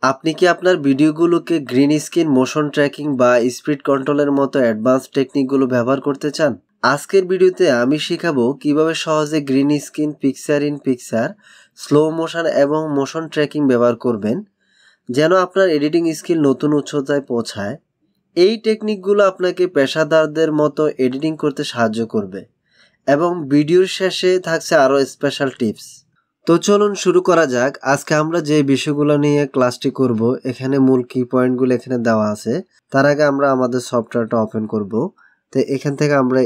আপনি কি আপনার ভিডিওগুলোকে গ্রিন স্ক্রিন, মোশন ট্র্যাকিং বা স্পিড কন্ট্রোলের মতো অ্যাডভান্স টেকনিকগুলো ব্যবহার করতে চান? আজকের ভিডিওতে আমি শেখাবো কিভাবে সহজে green screen, picture in picture, slow motion এবং মোশন ট্র্যাকিং ব্যবহার করবেন যেন আপনার এডিটিং স্কিল নতুন উচ্চতায় পৌঁছায়। এই টেকনিকগুলো আপনাকে পেশাদারদের মতো এডিটিং করতে সাহায্য করবে এবং ভিডিওর শেষে থাকছে আরও স্পেশাল টিপস। তো চলুন শুরু করা যাক। আজকে আমরা যে বিষয়গুলো নিয়ে ক্লাসটি করব, এখানে মূল কি পয়েন্টগুলো এখানে দেওয়া আছে। তার আগে আমরা আমাদের সফটওয়্যারটা ওপেন করব। তো এখান থেকে আমরা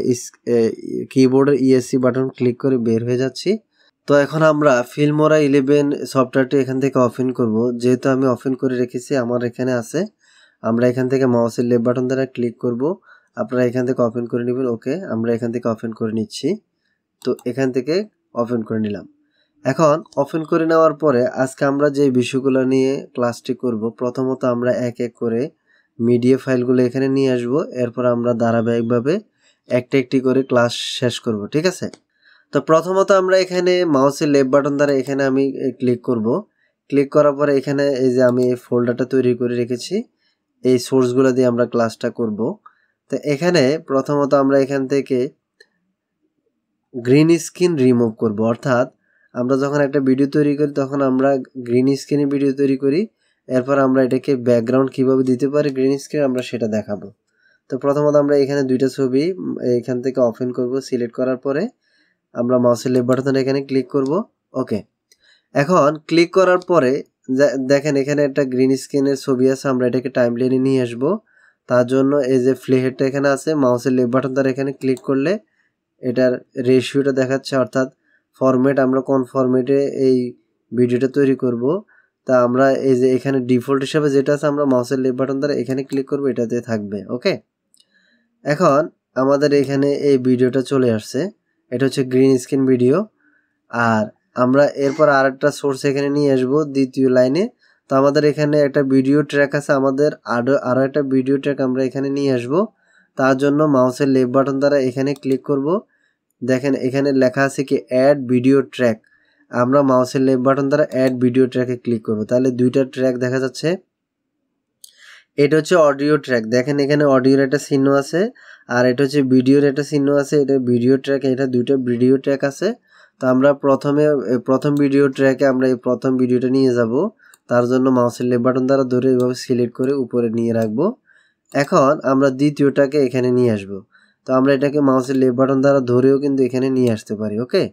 কিবোর্ডের ইএসসি বাটন ক্লিক করে বের হয়ে যাচ্ছি। তো এখন আমরা ফিল্মোরা 11 সফটওয়্যারটি এখান থেকে ওপেন করব। যেহেতু আমি ওপেন করে রেখেছি, আমার এখানে আছে। আমরা এখান থেকে মাউসের লেফট বাটন দ্বারা ক্লিক করব। আপনারা এখান থেকে ওপেন করে নেবেন। ওকে, আমরা এখান থেকে ওপেন করে নিচ্ছি। তো এখান থেকে ওপেন করে নিলাম। এখন ওপেন করে নেওয়ার পরে আজকে আমরা যে বিষয়গুলো নিয়ে ক্লাসটি করব, প্রথমত আমরা এক এক করে মিডিয়া ফাইলগুলো এখানে নিয়ে আসব। এরপর আমরা ধারাবাহিকভাবে একটা একটি করে ক্লাস শেষ করব, ঠিক আছে? তো প্রথমত আমরা এখানে মাউসের লেফট বাটন দ্বারা এখানে আমি ক্লিক করব। ক্লিক করার পরে এখানে এই যে আমি এই ফোল্ডারটা তৈরি করে রেখেছি, এই সোর্সগুলো দিয়ে আমরা ক্লাসটা করব। তো এখানে প্রথমত আমরা এখান থেকে গ্রিন স্ক্রিন রিমুভ করব। অর্থাৎ আমরা যখন একটা ভিডিও তৈরি করি তখন আমরা গ্রিন স্ক্রিনে ভিডিও তৈরি করি। এরপর আমরা এটাকে ব্যাকগ্রাউন্ড কিভাবে দিতে পারি গ্রিন স্ক্রিন, আমরা সেটা দেখাবো। তো প্রথমত আমরা এখানে দুইটা ছবি এখান থেকে ওপেন করব। সিলেক্ট করার পরে আমরা মাউসের লেফট বাটন এখানে ক্লিক করব। ওকে, এখন ক্লিক করার পরে দেখেন এখানে একটা গ্রিন স্ক্রিনের ছবি আছে। আমরা এটাকে টাইমলাইনে নিয়ে আসব। তার জন্য এই যে প্লে হেডটা এখানে আছে, মাউসের লেফট বাটন দ্বারা এখানে ক্লিক করলে এটার রেশিওটা দেখাচ্ছে, অর্থাৎ ফরম্যাট, আমরা কোন ফরম্যাটে এই ভিডিওটা তৈরি করব। তা আমরা এই যে এখানে ডিফল্ট হিসাবে যেটা আছে, আমরা মাউসের লেফট বাটন দ্বারা এখানে ক্লিক করব, এটাতে থাকবে। ওকে, এখন আমাদের এখানে এই ভিডিওটা চলে আসছে। এটা হচ্ছে গ্রিন স্ক্রিন ভিডিও। আর আমরা এরপর আরেকটা সোর্স এখানে নিয়ে আসব দ্বিতীয় লাইনে। তো আমাদের এখানে একটা ভিডিও ট্র্যাক আছে, আমাদের আরও একটা ভিডিও ট্র্যাক আমরা এখানে নিয়ে আসব। তার জন্য মাউসের লেফট বাটন দ্বারা এখানে ক্লিক করব। দেখেন এখানে লেখা আছে কি অ্যাড ভিডিও ট্র্যাক। আমরা মাউসের লেফট বাটন দ্বারা অ্যাড ভিডিও ট্র্যাকে ক্লিক করব। তাহলে দুইটা ট্র্যাক দেখা যাচ্ছে। এটা হচ্ছে অডিও ট্র্যাক। দেখেন এখানে অডিওর একটা চিহ্ন আছে, আর এটা হচ্ছে ভিডিওর একটা চিহ্ন আছে। এটা ভিডিও ট্র্যাক, এটা দুইটা ভিডিও ট্র্যাক আছে। তো আমরা প্রথম ভিডিও ট্র্যাকে আমরা এই প্রথম ভিডিওটা নিয়ে যাব। তার জন্য মাউসের লেফট বাটন দ্বারা ধরে এভাবে সিলেক্ট করে উপরে নিয়ে রাখবো। এখন আমরা দ্বিতীয়টাকে এখানে নিয়ে আসব। তো আমরা এটাকে মাউসের লেফট বাটন দ্বারা ধরেও কিন্তু এখানে নিয়ে আসতে পারি। ওকে,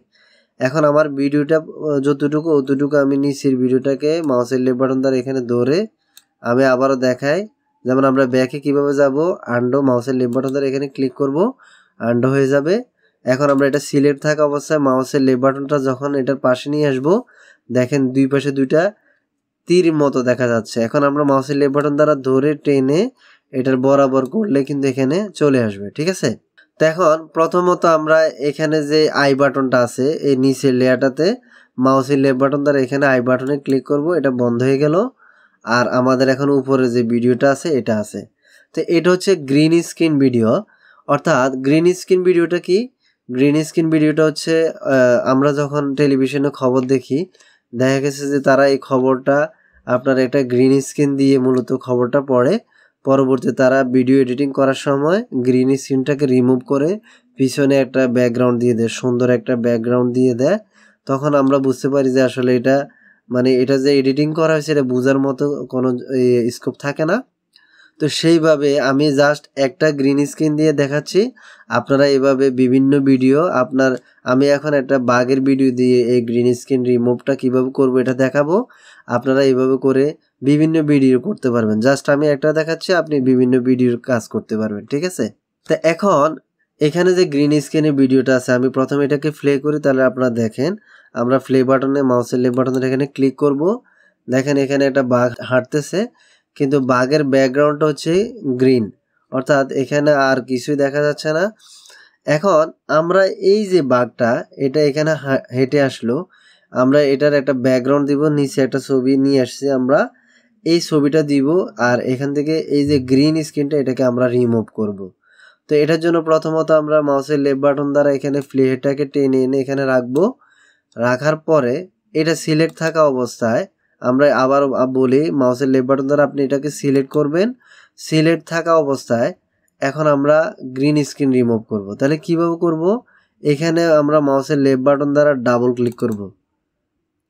এখন আমার ভিডিওটা যতটুকু অতটুকু আমি নিচের ভিডিওটাকে মাউসের লেফট বাটন দ্বারা এখানে ধরে আমি আবারও দেখাই। যেমন আমরা ব্যাকে কিভাবে যাব, আন্ডো, মাউসের লেফট বাটন দ্বারা এখানে ক্লিক করব, আন্ডো হয়ে যাবে। এখন আমরা এটা সিলেক্ট থাকা অবস্থায় মাউসের লেফট বাটনটা যখন এটার পাশে নিয়ে আসব, দেখেন দুই পাশে দুইটা তীর মতো দেখা যাচ্ছে। এখন আমরা মাউসের লেফট বাটন দ্বারা ধরে টেনে এটার বরাবর করলে কিন্তু এখানে চলে আসবে, ঠিক আছে? তো এখন প্রথমত আমরা এখানে যে আই বাটনটা আছে এই নিচের লেয়ারটাতে মাউসের লেফট বাটন দ্বারা এখানে আই বাটনে ক্লিক করব। এটা বন্ধ হয়ে গেল। আর আমাদের এখন উপরে যে ভিডিওটা আছে এটা আছে। তো এটা হচ্ছে গ্রিন স্ক্রিন ভিডিও। অর্থাৎ গ্রিন স্ক্রিন ভিডিওটা কি? গ্রিন স্ক্রিন ভিডিওটা হচ্ছে আমরা যখন টেলিভিশনে খবর দেখি, দেখা গেছে যে তারা এই খবরটা আপনার একটা গ্রিন স্ক্রিন দিয়ে মূলত খবরটা পড়ে। পরবর্তী তারা ভিডিও এডিটিং করার সময় গ্রিন স্ক্রিনটাকে রিমুভ করে পিছনে একটা ব্যাকগ্রাউন্ড দিয়ে দেয়, সুন্দর একটা ব্যাকগ্রাউন্ড দিয়ে দেয়। তখন আমরা বুঝতে পারি যে আসলে এটা মানে এটা যে এডিটিং করা হয়েছে এটা বোঝার মতো কোনো স্কোপ থাকে না। তো সেইভাবে আমি জাস্ট একটা গ্রিন স্ক্রিন দিয়ে দেখাচ্ছি। আপনারা এভাবে বিভিন্ন ভিডিও আমি এখন একটা বাঘের ভিডিও দিয়ে এই গ্রিন স্ক্রিন রিমুভটা কিভাবে করব এটা দেখাবো। আপনারা এইভাবে করে বিভিন্ন ভিডিও করতে পারবেন। জাস্ট আমি একটা দেখাচ্ছি, আপনি বিভিন্ন ভিডিওর কাজ করতে পারবেন, ঠিক আছে? তো এখন এখানে যে গ্রিন স্ক্রিনের ভিডিওটা আছে, আমি প্রথমে এটাকে প্লে করি, তাহলে আপনারা দেখেন আমরা প্লে বাটনে মাউসের লেফট বাটনে এখানে ক্লিক করব। দেখেন এখানে একটা বাঘ হাঁটতেছে, কিন্তু বাঘের ব্যাকগ্রাউন্ডটা হচ্ছে গ্রিন, অর্থাৎ এখানে আর কিছুই দেখা যাচ্ছে না। এখন আমরা এই যে বাঘটা এটা এখানে হেঁটে আসলো, আমরা এটার একটা ব্যাকগ্রাউন্ড দিব, নিচে একটা ছবি নিয়ে আসছি, আমরা এই ছবিটা দিব। আর এখান থেকে এই যে গ্রিন স্ক্রিনটা এটাকে আমরা রিমুভ করব। তো এটার জন্য প্রথমত আমরা মাউসের লেফট বাটন দ্বারা এখানে প্লে হেডটাকে টেনে এনে এখানে রাখবো। রাখার পরে এটা সিলেক্ট থাকা অবস্থায় আমরা আবার বলি, মাউসের লেফট বাটন দ্বারা আপনি এটাকে সিলেক্ট করবেন। সিলেক্ট থাকা অবস্থায় এখন আমরা গ্রিন স্ক্রিন রিমুভ করব। তাহলে কিভাবে করব? এখানে আমরা মাউসের লেফট বাটন দ্বারা ডাবল ক্লিক করব।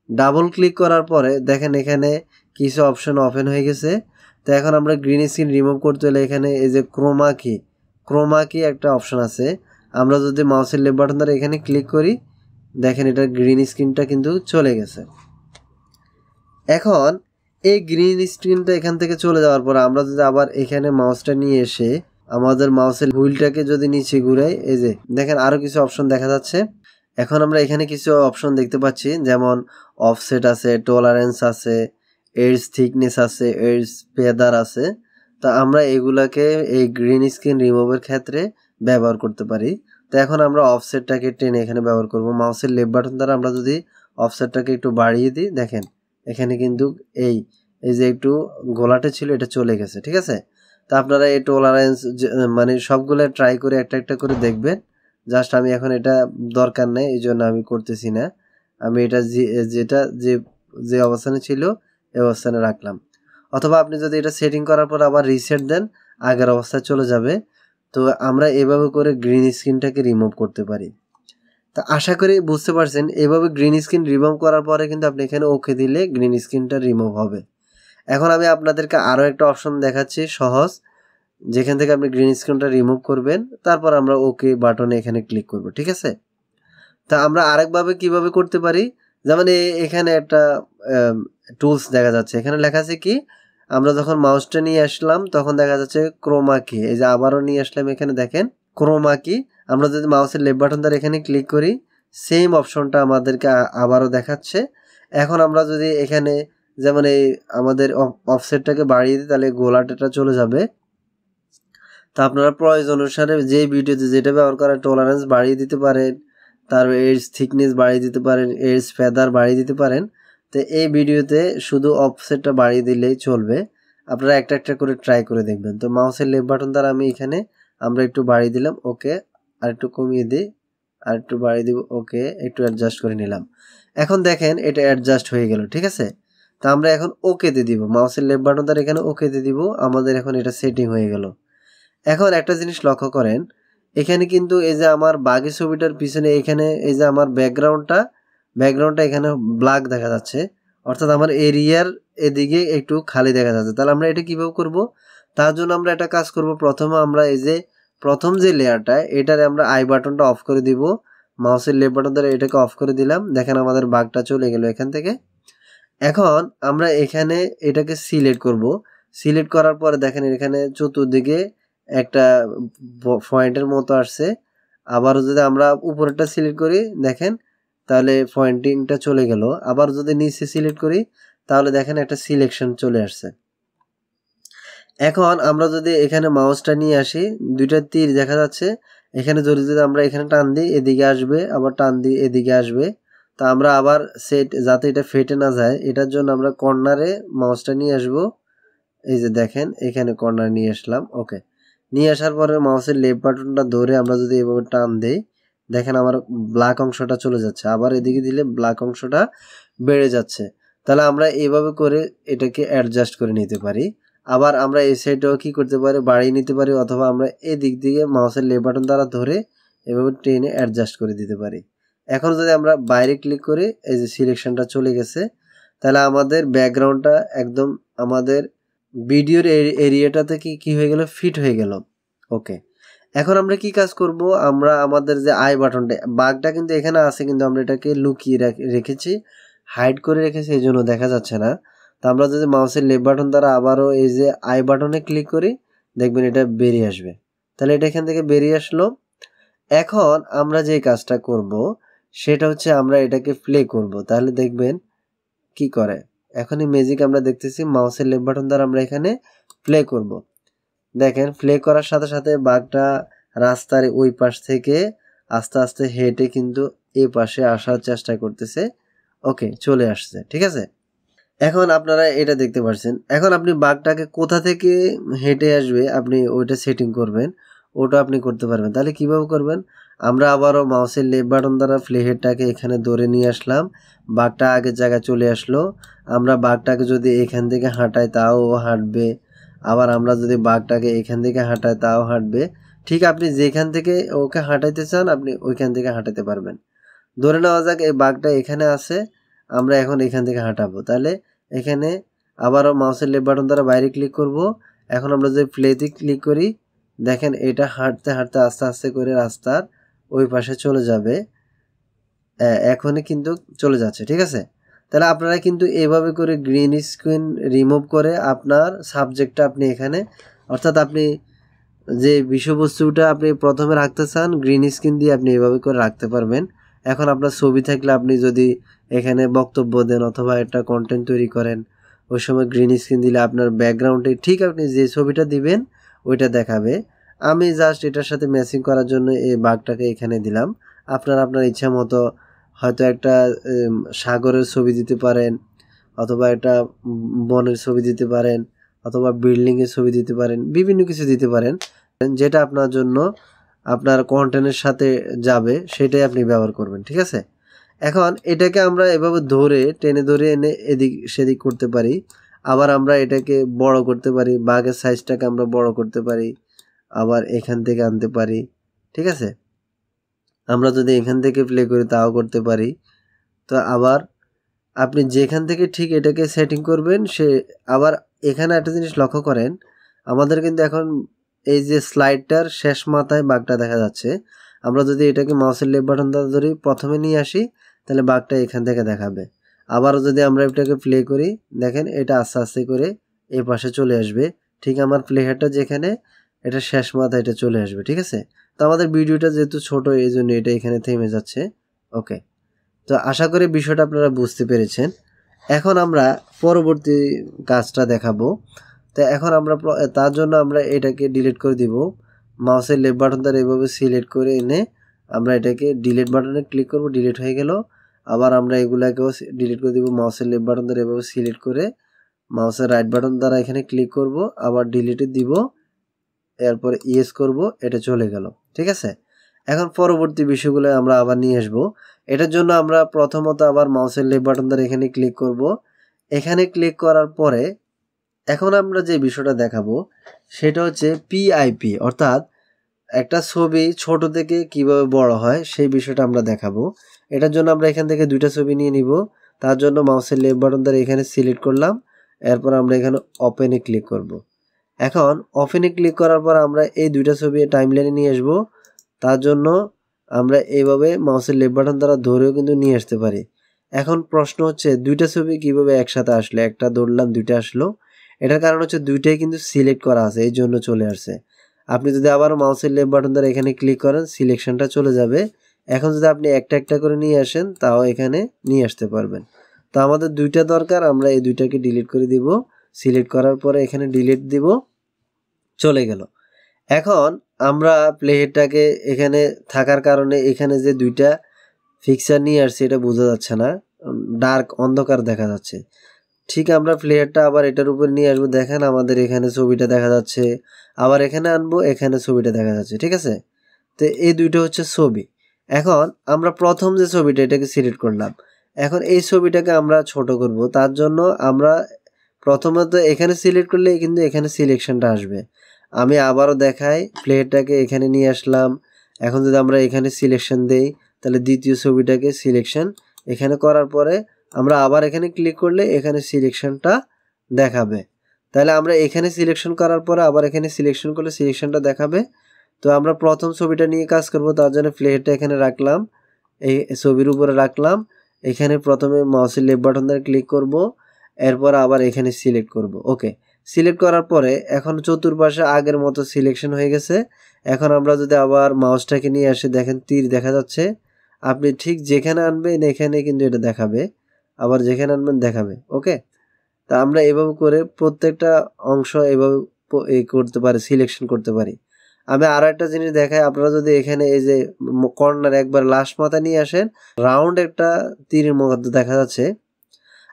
ডাবল ক্লিক করার পরে দেখেন এখানে কিছু অপশন ওপেন হয়ে গেছে। তো এখন আমরা গ্রিন স্ক্রিন রিমুভ করতে হলে এখানে এই যে ক্রোমা কি একটা অপশন আছে, আমরা যদি মাউসের লেফট বাটন দ্বারা এখানে ক্লিক করি, দেখেন এটা গ্রিন স্ক্রিনটা কিন্তু চলে গেছে। এখন এই গ্রিন স্ক্রিনটা এখান থেকে চলে যাওয়ার পর আমরা যদি আবার এখানে মাউসটা নিয়ে এসে আমাদের মাউসের হুইলটাকে যদি নিচে ঘুরাই, এই যে দেখেন আরো কিছু অপশন দেখা যাচ্ছে। এখন আমরা এখানে কিছু অপশন দেখতে পাচ্ছি, যেমন অফসেট আছে, টলারেন্স আছে, এজ থিকনেস আছে, এজ ফেদার আছে। তো আমরা এগুলাকে এই গ্রিন স্ক্রিন রিমুভের ক্ষেত্রে ব্যবহার করতে পারি। তো এখন আমরা অফসেটটাকে টেনে এখানে ব্যবহার করব। মাউসের লেফট বাটন দ্বারা আমরা যদি অফসেটটাকে একটু বাড়িয়ে দিই, দেখেন এখানে কিন্তু এই যে একটু গোলাটে ছিল এটা চলে গেছে, ঠিক আছে। তা আপনারা এই টলারেন্স মানে সবগুলো ট্রাই করে একটা একটা করে দেখবেন। জাস্ট আমি এখন এটা দরকার নেই, এই জন্য আমি করতেছি না। আমি এটা যেটা যে অবস্থানে ছিল এই অবস্থানে রাখলাম। অথবা আপনি যদি এটা সেটিং করার পর আবার রিসেট দেন, আগের অবস্থায় চলে যাবে। তো আমরা এভাবে করে গ্রিন স্ক্রিনটাকে রিমুভ করতে পারি। তা আশা করি বুঝতে পারছেন। এভাবে গ্রিন স্ক্রিন রিমুভ করার পরে কিন্তু আপনি এখানে ওকে দিলে গ্রিন স্ক্রিনটা রিমুভ হবে। এখন আমি আপনাদেরকে আরও একটা অপশন দেখাচ্ছি সহজ, যেখান থেকে আপনি গ্রিন স্ক্রিনটা রিমুভ করবেন, তারপর আমরা ওকে বাটনে এখানে ক্লিক করব, ঠিক আছে। তা আমরা আরেকভাবে কিভাবে করতে পারি, যেমন এখানে একটা টুলস দেখা যাচ্ছে, এখানে লেখা আছে কি, আমরা যখন মাউসটা নিয়ে আসলাম তখন দেখা যাচ্ছে ক্রোমা কি। এই যে আবারও নিয়ে আসলাম, এখানে দেখেন ক্রোমা কি। আমরা যদি মাউসের লেফট বাটন দ্বারা এখানে ক্লিক করি, সেম অপশনটা আমাদেরকে আবারও দেখাচ্ছে। এখন আমরা যদি এখানে যেমন এই আমাদের অফসেটটাকে বাড়িয়ে দিই, তাহলে গোলাটাটা চলে যাবে। তা আপনারা প্রয়োজন অনুসারে যে ভিডিওতে যেটা ব্যবহার করার টলারেন্স বাড়িয়ে দিতে পারেন, তার এজ থিকনেস বাড়িয়ে দিতে পারেন, এজ ফেদার বাড়িয়ে দিতে পারেন। তো এই ভিডিওতে শুধু অফসেটটা বাড়িয়ে দিলেই চলবে। আপনারা একটা একটা করে ট্রাই করে দেখবেন। তো মাউসের লেফট বাটন দ্বারা আমি এখানে আমরা একটু বাড়িয়ে দিলাম, ওকে, আর একটু কমিয়ে দিই, আর একটু বাড়িয়ে দিব, ওকে, একটু অ্যাডজাস্ট করে নিলাম। এখন দেখেন এটা অ্যাডজাস্ট হয়ে গেল, ঠিক আছে। তা আমরা এখন ওকে দিয়ে দিব, মাউসের লেফট বাটন দ্বারা এখানে ওকে দিয়ে দিব, আমাদের এখন এটা সেটিং হয়ে গেল। এখন একটা জিনিস লক্ষ্য করেন, এখানে কিন্তু এই যে আমার বাকি ছবিটার পিছনে এখানে এই যে আমার ব্যাকগ্রাউন্ডটা এখানে ব্ল্যাক দেখা যাচ্ছে, অর্থাৎ আমার এরিয়ার এদিকে একটু খালি দেখা যাচ্ছে। তাহলে আমরা এটা কিভাবে করব? তার জন্য আমরা একটা কাজ করব। প্রথমে আমরা এই যে প্রথম যে লেয়ারটা, এটারে আমরা আই বাটনটা অফ করে দিব। মাউসের লেফট বাটন দ্বারা এটাকে অফ করে দিলাম, দেখেন আমাদের বাঘটা চলে গেল এখান থেকে। এখন আমরা এখানে এটাকে সিলেক্ট করব। সিলেক্ট করার পরে দেখেন এখানে চতুর্দিকে একটা পয়েন্টের মতো আসছে। আবারও যদি আমরা উপরেরটা সিলেক্ট করি, দেখেন তাহলে পয়েন্টিংটা চলে গেল। আবার যদি নিচে সিলেক্ট করি, তাহলে দেখেন একটা সিলেকশন চলে আসছে। এখন আমরা যদি এখানে মাউসটা নিয়ে আসি, দুইটা তীর দেখা যাচ্ছে, এখানে যদি আমরা এখানে টান দিই এদিকে আসবে, আবার টান দিই এদিকে আসবে। তা আমরা আবার সেট যাতে এটা ফেটে না যায়, এটার জন্য আমরা কর্নারে মাউসটা নিয়ে আসবো। এই যে দেখেন এখানে কর্নার নিয়ে আসলাম, ওকে। নিয়ে আসার পরে মাউসের লেফট বাটনটা ধরে আমরা যদি এভাবে টান দেই, দেখেন আমার ব্ল্যাক অংশটা চলে যাচ্ছে, আবার এদিকে দিলে ব্ল্যাক অংশটা বেড়ে যাচ্ছে। তাহলে আমরা এভাবে করে এটাকে অ্যাডজাস্ট করে নিতে পারি। আবার আমরা এই সাইডটাও কি করতে পারি, বাড়িয়ে নিতে পারি, অথবা আমরা এদিক দিকে মাউসের লেফট বাটন দ্বারা ধরে এভাবে টেনে অ্যাডজাস্ট করে দিতে পারি। এখন যদি আমরা বাইরে ক্লিক করি, এই যে সিলেকশনটা চলে গেছে, তাহলে আমাদের ব্যাকগ্রাউন্ডটা একদম আমাদের ভিডিওর এরিয়াটাতে কি হয়ে গেল, ফিট হয়ে গেল, ওকে। এখন আমরা কি কাজ করব, আমরা আমাদের যে আই বাটনটা, বাঘটা কিন্তু এখানে আছে, কিন্তু আমরা এটাকে লুকিয়ে রেখেছি, হাইড করে রেখেছি, এই জন্য দেখা যাচ্ছে না। তো আমরা যদি মাউসের লেফট বাটন দ্বারা আবারও এই যে আই বাটনে ক্লিক করি, দেখবেন এটা বেরিয়ে আসবে। তাহলে এটা এখান থেকে বেরিয়ে আসলো। এখন আমরা যে কাজটা করব সেটা হচ্ছে আমরা এটাকে প্লে করব। তাহলে দেখবেন কি করে, এখনই ম্যাজিক আমরা দেখতেছি, মাউসের লেফট বাটন দ্বারা আমরা এখানে প্লে করব। দেখেন প্লে করার সাথে সাথে বাঘটা রাস্তার ওই পাশ থেকে আস্তে আস্তে হেঁটে কিন্তু এই পাশে আসার চেষ্টা করতেছে, ওকে, চলে আসছে, ঠিক আছে। এখন আপনারা এটা দেখতে পাচ্ছেন। এখন আপনি বাঘটাকে কোথা থেকে হেঁটে আসবে আপনি ওইটা সেটিং করবেন, ওটা আপনি করতে পারবেন। তাহলে কিভাবে করবেন, আমরা আবারও মাউসের লেফট বাটন দ্বারা প্লে হেডটাকে এখানে ধরে নিয়ে আসলাম, বাঘটা আগের জায়গায় চলে আসলো। আমরা বাঘটাকে যদি এখান থেকে হাঁটাই তাও হাঁটবে, আবার আমরা যদি বাঘটাকে এখান থেকে হাঁটাই তাও হাঁটবে। ঠিক আপনি যেখান থেকে ওকে হাঁটাইতে চান আপনি ওইখান থেকে হাঁটাতে পারবেন। ধরে নেওয়া যাক এই বাঘটা এখানে আছে, আমরা এখন এখান থেকে হাঁটাবো, তাহলে এখানে আবারও মাউসের লেফট বাটন দ্বারা বাইরে ক্লিক করব। এখন আমরা যদি প্লেতে ক্লিক করি, দেখেন এটা হাঁটতে হাঁটতে আস্তে আস্তে করে রাস্তার ওই পাশে চলে যাবে। এখনই কিন্তু চলে যাচ্ছে, ঠিক আছে। তাহলে আপনারা কিন্তু এভাবে করে গ্রিন স্ক্রিন রিমুভ করে আপনার সাবজেক্টটা আপনি এখানে, অর্থাৎ আপনি যে বিষয়বস্তুটা আপনি প্রথমে রাখতে চান গ্রিন স্ক্রিন দিয়ে আপনি এভাবে করে রাখতে পারবেন। এখন আপনার ছবি থাকলে আপনি যদি এখানে বক্তব্য দেন অথবা একটা কন্টেন্ট তৈরি করেন, ওই সময় গ্রিন স্ক্রিন দিলে আপনার ব্যাকগ্রাউন্ডে ঠিক আপনি যে ছবিটা দিবেন ওইটা দেখাবে। আমি জাস্ট এটার সাথে ম্যাচিং করার জন্য এই বাঘটাকে এখানে দিলাম। আপনার ইচ্ছা মতো হয়তো একটা সাগরের ছবি দিতে পারেন, অথবা একটা বনের ছবি দিতে পারেন, অথবা বিল্ডিংয়ের ছবি দিতে পারেন, বিভিন্ন কিছু দিতে পারেন, যেটা আপনার জন্য আপনার কন্টেন্টের সাথে যাবে সেটাই আপনি ব্যবহার করবেন, ঠিক আছে। এখন এটাকে আমরা এভাবে ধরে টেনে ধরে এনে এদিক সেদিক করতে পারি। আবার আমরা এটাকে বড় করতে পারি, বাঘের সাইজটাকে আমরা বড় করতে পারি, আবার এখান থেকে আনতে পারি, ঠিক আছে। আমরা যদি এখান থেকে প্লে করি তাও করতে পারি। তো আবার আপনি যেখান থেকে ঠিক এটাকে সেটিং করবেন সে আবার এখানে একটা জিনিস লক্ষ্য করেন, আমাদের কিন্তু এখন এই যে স্লাইডটার শেষ মাথায় বাঘটা দেখা যাচ্ছে। আমরা যদি এটাকে মাউসের লেফট বাটন দ্বারা ধরে প্রথমে নিয়ে আসি তাহলে বাঘটা এখান থেকে দেখাবে। আবারও যদি আমরা এটাকে প্লে করি, দেখেন এটা আস্তে আস্তে করে এই পাশে চলে আসবে। ঠিক আমার প্লে হেডটা যেখানে, এটা শেষ মাথায় এটা চলে আসবে, ঠিক আছে। তো আমাদের ভিডিওটা যেহেতু ছোট এই জন্য এটা এখানে থেমে যাচ্ছে। ওকে, তো আশা করি বিষয়টা আপনারা বুঝতে পেরেছেন। এখন আমরা পরবর্তী কাজটা দেখাবো। তো এখন আমরা তার জন্য আমরা এটাকে ডিলিট করে দিব। মাউসের লেফট বাটন দ্বারা এভাবে সিলেক্ট করে এনে আমরা এটাকে ডিলিট বাটনে ক্লিক করব, ডিলিট হয়ে গেল। আবার আমরা এগুলাকেও ডিলিট করে দিব। মাউসের লেফট বাটন দ্বারা এভাবে সিলেক্ট করে মাউসের রাইট বাটন দ্বারা এখানে ক্লিক করব, আবার ডিলিটে দিব, এরপর ইয়েস করব, এটা চলে গেল, ঠিক আছে। এখন পরবর্তী বিষয়গুলো আমরা আবার নিয়ে আসবো। এটার জন্য আমরা প্রথমত আবার মাউসের লেফট বাটন দ্বারা এখানে ক্লিক করব। এখানে ক্লিক করার পরে এখন আমরা যে বিষয়টা দেখাবো সেটা হচ্ছে পিআইপি, অর্থাৎ একটা ছবি ছোট থেকে কিভাবে বড় হয় সেই বিষয়টা আমরা দেখাবো। এটার জন্য আমরা এখান থেকে দুইটা ছবি নিয়ে নিব। তার জন্য মাউসের লেফট বাটন দ্বারা এখানে সিলেক্ট করলাম, এরপর আমরা এখানে ওপেনে ক্লিক করব। এখন ওপেনে ক্লিক করার পর আমরা এই দুইটা ছবি টাইমলাইনে নিয়ে আসবো। তার জন্য আমরা এইভাবে মাউসের লেফট বাটন দ্বারা ধরেও কিন্তু নিয়ে আসতে পারি। এখন প্রশ্ন হচ্ছে দুইটা ছবি কিভাবে একসাথে আসলো, একটা ধরলাম দুইটা আসলো। এটার কারণ হচ্ছে দুইটাই কিন্তু সিলেক্ট করা আছে, এই জন্য চলে আসছে। আপনি যদি আবার মাউসের লেফট বাটন দ্বারা এখানে ক্লিক করেন সিলেকশনটা চলে যাবে। এখন যদি আপনি একটা একটা করে নিয়ে আসেন তাও এখানে নিয়ে আসতে পারবেন। তো আমাদের দুইটা দরকার, আমরা এই দুইটাকে ডিলিট করে দিব। সিলেক্ট করার পরে এখানে ডিলিট দিব, চলে গেল। এখন আমরা প্লে হেডটাকে এখানে থাকার কারণে এখানে যে দুইটা ফিক্সার নিয়ে আসছে এটা বোঝা যাচ্ছে না, ডার্ক অন্ধকার দেখা যাচ্ছে। ঠিক আমরা প্লে হেডটা আবার এটার উপর নিয়ে আসবো, দেখেন আমাদের এখানে ছবিটা দেখা যাচ্ছে। আবার এখানে আনবো, এখানে ছবিটা দেখা যাচ্ছে, ঠিক আছে। তো এই দুইটা হচ্ছে ছবি। এখন আমরা প্রথম যে ছবিটা এটাকে সিলেক্ট করলাম, এখন এই ছবিটাকে আমরা ছোট করব। তার জন্য আমরা প্রথমত এখানে সিলেক্ট করলে কিন্তু এখানে সিলেকশনটা আসবে। আমি আবারও দেখাই, প্লেটটাকে এখানে নিয়ে আসলাম। এখন যদি আমরা এখানে সিলেকশন দেই তাহলে দ্বিতীয় ছবিটাকে সিলেকশন এখানে করার পরে আমরা আবার এখানে ক্লিক করলে এখানে সিলেকশনটা দেখাবে। তাহলে আমরা এখানে সিলেকশন করার পরে আবার এখানে সিলেকশন করলে সিলেকশনটা দেখাবে। তো আমরা প্রথম ছবিটা নিয়ে কাজ করব, তার জন্য প্লেটটা এখানে রাখলাম, এই ছবির উপরে রাখলাম। এখানে প্রথমে মাউসের লেফট বাটন দ্বারা ক্লিক করব, এরপর আবার এখানে সিলেক্ট করব। ওকে, সিলেক্ট করার পরে এখন চতুর্পাশে আগের মতো সিলেকশন হয়ে গেছে। এখন আমরা যদি আবার মাউসটাকে নিয়ে আসি, দেখেন তীর দেখা যাচ্ছে। আপনি ঠিক যেখানে আনবেন এখানে কিন্তু এটা দেখাবে, আবার যেখানে আনবেন দেখাবে। ওকে, তা আমরা এভাবে করে প্রত্যেকটা অংশ এভাবে করতে পারি, সিলেকশন করতে পারি। আমি আরো একটা জিনিস দেখাই, আপনারা যদি এখানে এই যে কর্নার একবার লাস্ট মাথা নিয়ে আসেন, রাউন্ড একটা তীরের মধ্যে দেখা যাচ্ছে।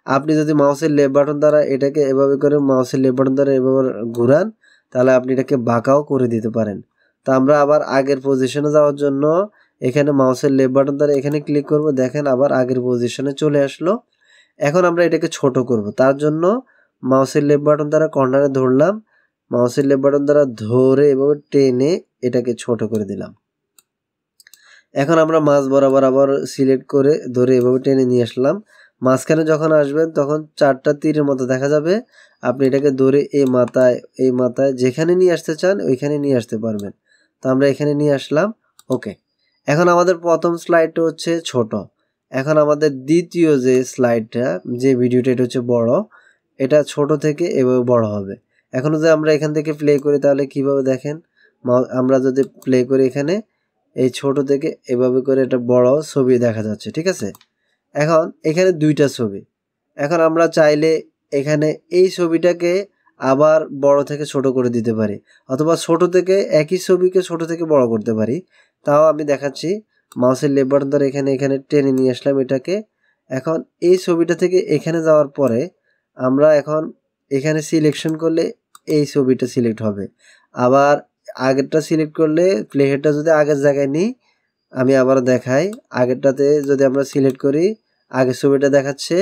আপনি যদি মাউসের লেফট বাটন দ্বারা এটাকে এভাবে করে মাউসের লেফট বাটন দ্বারা এভাবে ঘুরান তাহলে আপনি এটাকে বাঁকাও করে দিতে পারেন। তো আমরা আবার আগের পজিশনে যাওয়ার জন্য এখানে মাউসের লেফট বাটন দ্বারা এখানে ক্লিক করব, দেখেন আবার আগের পজিশনে চলে আসলো। এখন আমরা এটাকে ছোট করব, তার জন্য মাউসের লেফট বাটন দ্বারা কর্নারে ধরলাম, মাউসের লেফট বাটন দ্বারা ধরে এভাবে টেনে এটাকে ছোট করে দিলাম। এখন আমরা মাঝ বরাবর আবার সিলেক্ট করে ধরে এভাবে টেনে নিয়ে আসলাম। মাঝখানে যখন আসবেন তখন 4টা তীরের মতো দেখা যাবে, আপনি এটাকে ধরে এই মাথায় যেখানে নিয়ে আসতে চান ওইখানে নিয়ে আসতে পারবেন। তো আমরা এখানে নিয়ে আসলাম। ওকে, এখন আমাদের প্রথম স্লাইডটা হচ্ছে ছোট, এখন আমাদের দ্বিতীয় যে স্লাইডটা, যে ভিডিওটা, এটা হচ্ছে বড়, এটা ছোট থেকে এভাবে বড় হবে। এখন যদি আমরা এখান থেকে প্লে করি তাহলে কিভাবে দেখেন, আমরা যদি প্লে করি এখানে এই ছোট থেকে এভাবে করে একটা বড় ছবি দেখা যাচ্ছে, ঠিক আছে। এখন এখানে 2টা ছবি, এখন আমরা চাইলে এখানে এই ছবিটাকে আবার বড় থেকে ছোট করে দিতে পারি, অথবা ছোট থেকে একই ছবিকে ছোট থেকে বড় করতে পারি। তাও আমি দেখাচ্ছি, মাউসের লেফট বাটন ধরে এখানে টেনে নিয়ে আসলাম এটাকে। এখন এই ছবিটা থেকে এখানে যাওয়ার পরে আমরা এখন এখানে সিলেকশন করলে এই ছবিটা সিলেক্ট হবে, আবার আগেরটা সিলেক্ট করলে প্লে হেডটা যদি আগের জায়গায় নিই, আমি আবার দেখাই, আগেরটাতে যদি আমরা সিলেক্ট করি আগের ছবিটা দেখাচ্ছে,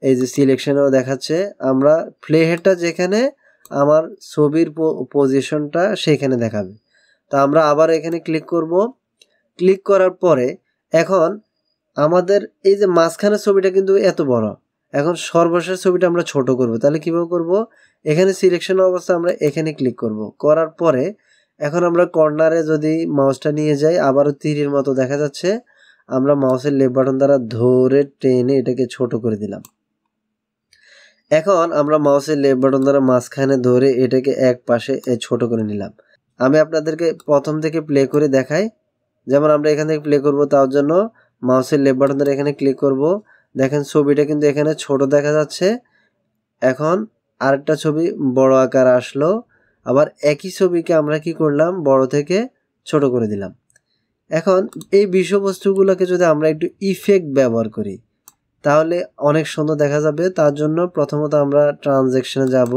এই যে সিলেকশনেও দেখাচ্ছে, আমরা প্লে হেডটা যেখানে আমার ছবির পজিশনটা সেখানে দেখাবে। তা আমরা আবার এখানে ক্লিক করব, ক্লিক করার পরে এখন আমাদের এই যে মাঝখানের ছবিটা কিন্তু এত বড়, এখন সর্বশেষ ছবিটা আমরা ছোট করব। তাহলে কিভাবে করব, এখানে সিলেকশন অবস্থা আমরা এখানে ক্লিক করব, করার পরে এখন আমরা কর্নারে যদি মাউসটা নিয়ে যাই আবারও তীরের মতো দেখা যাচ্ছে, আমরা মাউসের লেফট বাটন দ্বারা ধরে টেনে এটাকে ছোট করে দিলাম। এখন আমরা মাউসের লেফট বাটন দ্বারা মাঝখানে ধরে এটাকে এক পাশে ছোট করে নিলাম। আমি আপনাদেরকে প্রথম থেকে প্লে করে দেখাই, যেমন আমরা এখান থেকে প্লে করব, তার জন্য মাউসের লেফট বাটন ধরে এখানে ক্লিক করব, দেখেন ছবিটা কিন্তু এখানে ছোট দেখা যাচ্ছে। এখন আরেকটা ছবি বড় আকার আসলো, আবার একই ছবিকে আমরা কি করলাম, বড় থেকে ছোট করে দিলাম। এখন এই বিষয়বস্তুগুলোকে যদি আমরা একটু ইফেক্ট ব্যবহার করি তাহলে অনেক সুন্দর দেখা যাবে। তার জন্য প্রথমত আমরা ট্রানজ্যাকশনে যাব,